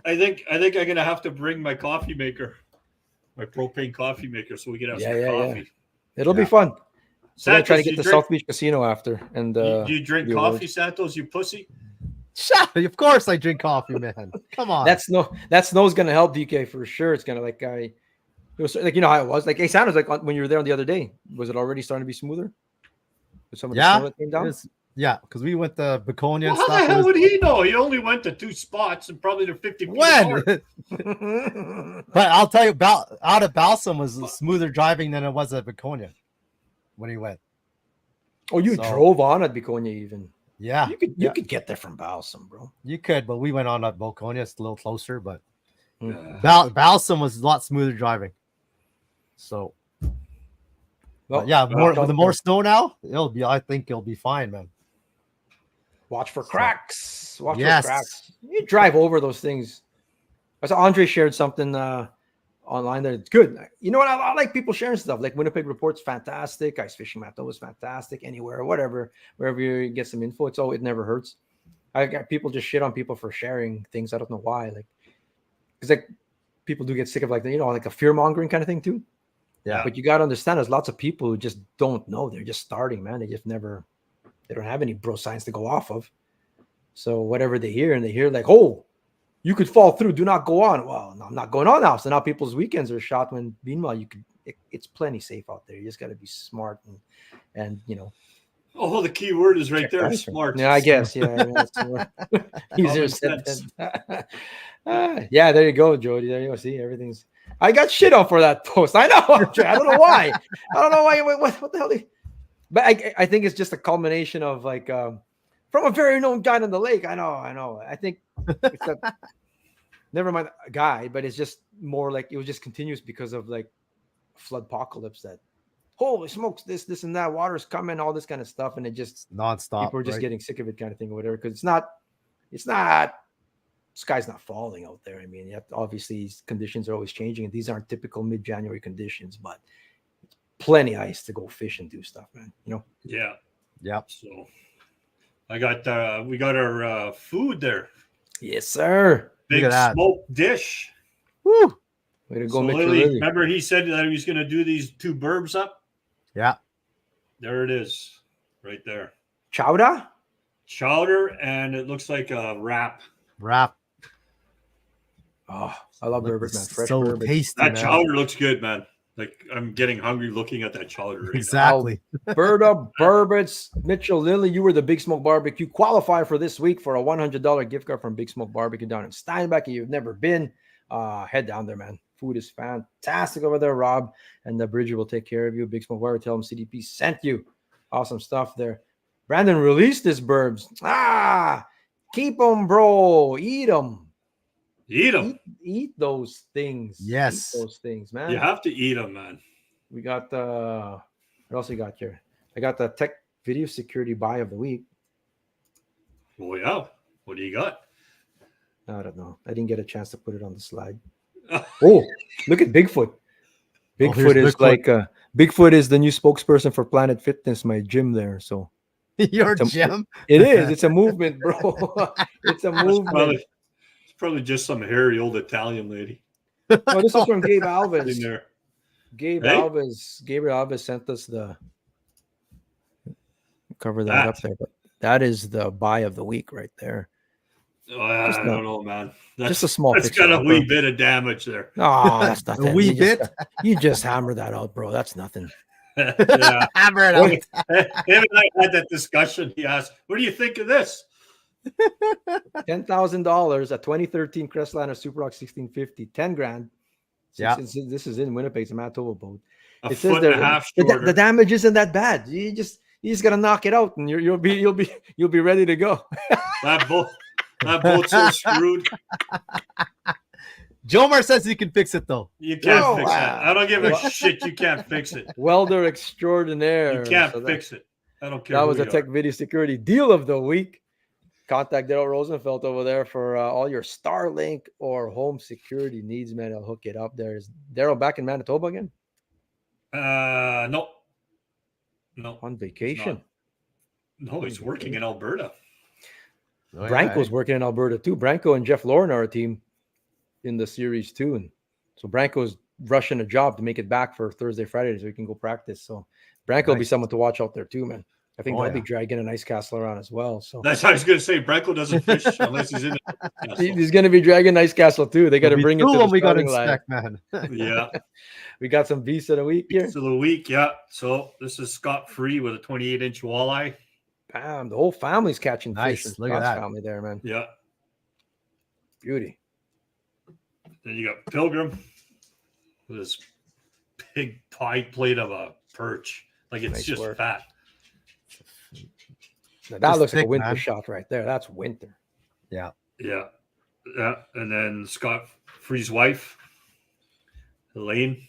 I think I'm gonna have to bring my coffee maker, my propane coffee maker, so we can have some coffee. It'll be Yeah. fun. So I'm Santos, trying to get you to drink- South Beach Casino after. And you drink the coffee, awards. Santos? You pussy? Shut. Of course, I drink coffee, man. Come on. That snow's gonna help DK for sure. It's gonna it was like, you know how it was. Like, hey, Santos, like when you were there on the other day, was it already starting to be smoother? With some of the snow that came down? Because we went to Baconia Well, and how stuff. the hell would he know? He only went to 2 spots and probably they're 50 feet apart. When? But I'll tell you, out of Balsam was smoother driving than it was at Baconia when he went. Oh, you drove on at Baconia even. Yeah. You could get there from Balsam, bro. You could, but we went on at Baconia. It's a little closer, but Yeah. Balsam was a lot smoother driving. So, Well, but yeah, with the more snow now, I think it'll be fine, man. Watch for cracks. Watch Yes. for cracks. You drive over those things. I saw Andre shared something online that it's good. You know what? I like people sharing stuff. Like Winnipeg Report's fantastic. Ice Fishing Map was fantastic. Anywhere, whatever, wherever you get some info, it never hurts. I got people just shit on people for sharing things. I don't know why. Like, because like people do get sick of like a fear mongering kind of thing too. Yeah. But you got to understand, there's lots of people who just don't know. They're just starting, man. They don't have any bro science to go off of. So whatever they hear like, oh, you could fall through. Do not go on. Well, no, I'm not going on now. So now people's weekends are shot when meanwhile it's plenty safe out there. You just got to be smart and Oh, the key word is right check there. the Smart. Yeah, I guess. Yeah, that's more easier Common said sense. than yeah, there you go, Jody. There you go. See, everything's. I got shit on for that post. I know. I don't know why. I don't know why. What the hell? But I think it's just a culmination of like from a very known guy on the lake. I know. I think it's that. Never mind a guy, but it's just more like it was just continuous because of like flood apocalypse that holy smokes, this and that, water's coming, all this kind of stuff, and it just Nonstop. people are just right? getting sick of it, kind of thing, or whatever. Because it's not sky's not falling out there. I mean, obviously conditions are always changing, and these aren't typical mid-January conditions, but it's plenty ice to go fish and do stuff, man. Yeah. Yep. So we got our food there. Yes, sir. Look Big at that. smoked dish. Woo. Way to go, So Mitchell Lily, Lily. remember he said that he was going to do these 2 burbs up? Yeah. There it is. Right there. Chowder. Chowder, and it looks like a wrap. Wrap. Oh, I love burbot, man. Fresh so burbot. tasty, That man. chowder looks good, man. Like I'm getting hungry looking at that chowder right now. Exactly. Berta Burbots, Mitchell Lily, you were the Big Smoke Barbecue qualifier for this week for a $100 gift card from Big Smoke Barbecue down in Steinbach. If you've never been, head down there, man. Food is fantastic over there, Rob, and the Bridger will take care of you. Big Smoke Barbecue, tell them CDP sent you. Awesome stuff there. Brandon released this burbs. Keep them, bro. Eat them. Eat them. Eat those things. Yes. Eat those things, man. You have to eat them, man. We got what else we got here? I got the tech video security buy of the week. Oh yeah. What do you got? I don't know. I didn't get a chance to put it on the slide. Oh, look at Bigfoot. Bigfoot is Bigfoot. like Bigfoot is the new spokesperson for Planet Fitness, my gym there. So Your it's a- gym. it is. It's a movement, bro. It's a It's movement. probably just some hairy old Italian lady No, this is from Gabe in Alves. there. Gabe Hey? Alves sent us the cover that That. up there, but that is the buy of the week right there. Oh, I don't know, man. Just a small That's picture. got a wee bit of damage there. Oh, that's nothing. wee You just- bit? You just hammer that out, bro. That's nothing. Yeah. Hammer it Him out. and I had that discussion. He asked, "What do you think of this?" $10,000, a 2013 Crestliner Super Rock 1650, 10 grand. Yeah. This is in Winnipeg, it's a Manitoba boat. A It says foot there, and a half the shorter. damage isn't that bad. You just gotta knock it out, and you'll be ready to go. That boat's so screwed. Jomar says he can fix it though. You can't Oh, fix that. wow. I don't give a shit. You can't fix it. Welder extraordinaire. You can't So fix it. I don't care. that who was a you Tech are. Video Security deal of the week. Contact Daryl Rosenfeld over there for all your Starlink or home security needs, man. I'll hook it up. There's Daryl back in Manitoba again No, on vacation. no. He's working in Alberta. Oh, yeah, Branko's working in Alberta too. Branko and Jeff Lauren are a team in the series too, and so Branko's rushing a job to make it back for Thursday, Friday, so he can go practice. So Branko will be Nice. someone to watch out there too, man. I think Oh, they'll be yeah. dragging an ice castle around as well. So That's what I was going to say. Branko doesn't fish unless he's in it. he's going to be dragging ice castle too. They got to It'll be bring it cool to the when we got to starting line. inspect, man. Yeah. We got some beasts of the week here. So the week, yeah. So this is Scott Free with a 28-inch walleye. Bam! The whole family's catching Nice. fish. Look at Scott's that. family there, man. Yeah. Beauty. Then you got Pilgrim with this big pie plate of a perch. Like it's Nice just work. fat. Now, that Just looks like a thick, winter man. shot right there. That's winter. Yeah. Yeah. And then Scott Free's wife, Elaine.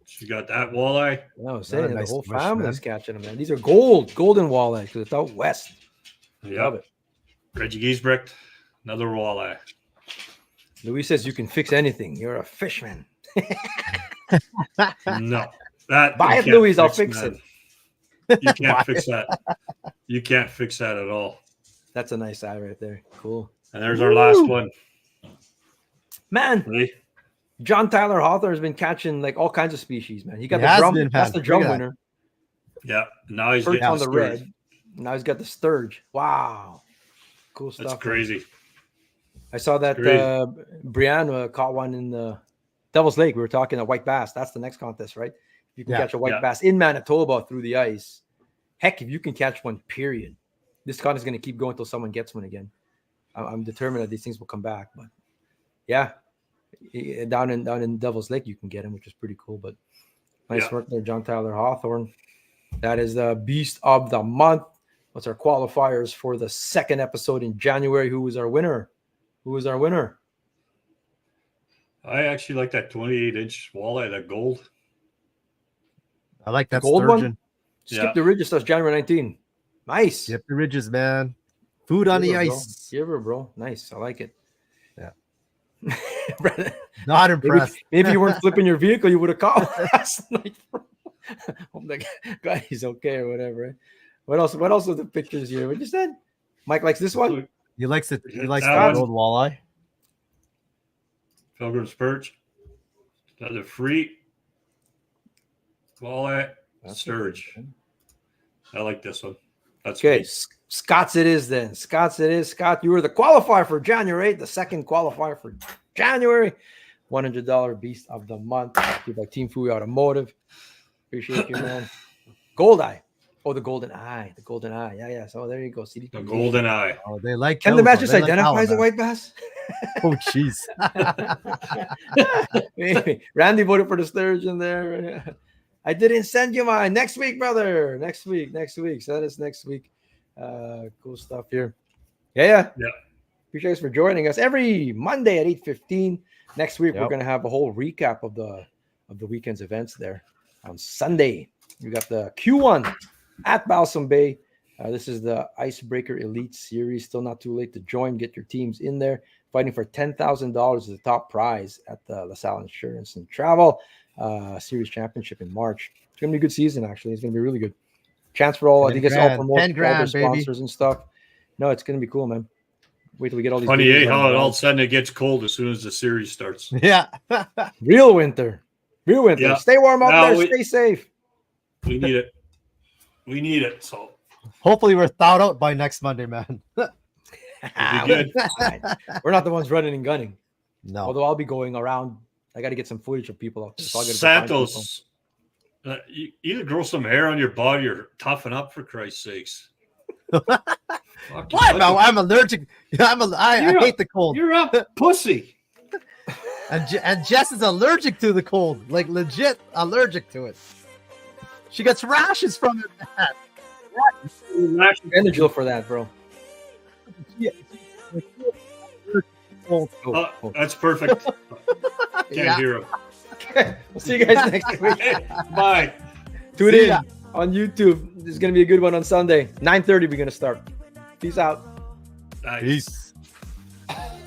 She got that walleye. I was saying nice the whole fish, family's catching them, man. These are golden walleyes because it's out west. Yeah. Love it. Reggie Giesbrecht, another walleye. Louis says you can fix anything. You're a fishman. No. That Buy you it, can't Louis. I'll fix man. it. You can't fix that. You can't fix that at all. That's a nice eye right there. Cool. And there's our last one. Man, Ready? John Tyler Hawthorne has been catching like all kinds of species, man. He got He the has drum. been, That's man. the drum Look at winner. Yeah. Now he's Perch getting on the stirred. red. Now he's got the sturge. Wow. Cool stuff. That's man. crazy. I saw that Crazy. Brianna caught one in the Devil's Lake. We were talking a white bass. That's the next contest, right? You can Yeah, catch a white yeah. bass in Manitoba through the ice. Heck, if you can catch one, period. This contest is going to keep going until someone gets one again. I'm determined that these things will come back. But yeah, down in Devil's Lake, you can get him, which is pretty cool. But nice Yeah. work there, John Tyler Hawthorne. That is the Beast of the Month. What's our qualifiers for the second episode in January? Who was our winner? Who was our winner? I actually like that 28-inch walleye, that gold. I like that gold one? sturgeon. Skip Yeah. the Ridges. That's January 19. Nice. Yep, the ridges, man. Food on the Give her, bro. ice. Give her, bro. Nice. I like it. Yeah. Brother, Not maybe, impressed. maybe you weren't flipping your vehicle, you would have called last night. I'm like, God, he's okay or whatever. Right? What else? What else are the pictures here? What you said? Mike likes this one. He likes it. He Yeah, likes that that one. old walleye. Pilgrim's Perch. Another free walleye. That's Sturge. I like this one. That's Okay, good. Scott's it is then. Scott's it is. Scott, you were the qualifier for January 8th, the second qualifier for January. $100 Beast of the Month. Brought to you by Team Fui Automotive. Appreciate you, man. Gold Eye. Oh, the Golden Eye. The Golden Eye. Yeah. So there you go. CDP. The golden eye. Oh, they like. Can the those, match though. just They like identify as a Alabama. white bass? Oh, jeez. Maybe. Randy voted for the sturgeon there. I didn't send you mine. Next week, brother. Next week. So that is next week. Cool stuff here. Yeah. Appreciate you guys for joining us every Monday at 8:15. Next week, we're Yep. going to have a whole recap of the weekend's events there. On Sunday, we got the Q1 at Balsam Bay. This is the Icebreaker Elite Series. Still not too late to join. Get your teams in there. fighting for $10,000 as the top prize at the LaSalle Insurance and Travel Series Championship in March. It's going to be a good season, actually. It's going to be really good. Chance for all, I think it's all promote, 10 grand, all their baby. sponsors and stuff. No, it's going to be cool, man. Wait till we get all these. 28, videos how on it all of a sudden it gets cold as soon as the series starts. Yeah. Real winter. Real winter. Yeah. Stay warm out Now there. Stay safe. We need it. We need it. So Hopefully we're thawed out by next Monday, man. it'll be good. We're not the ones running and gunning. No. Although I'll be going around. I got to get some footage of people out there. So I'll get to find people. Santos, you either grow some hair on your body or toughen up, for Christ's sakes. Fuck, What? No, I'm allergic. I hate the cold. You're a pussy. And Jess is allergic to the cold. Like, legit allergic to it. She gets rashes from it. Benadryl for that, bro. That's perfect. Can't hear him. We'll see you guys next week. Bye. Tune See in ya. on YouTube. This is going to be a good one on Sunday. 9:30 we're going to start. Peace out. Nice. Peace.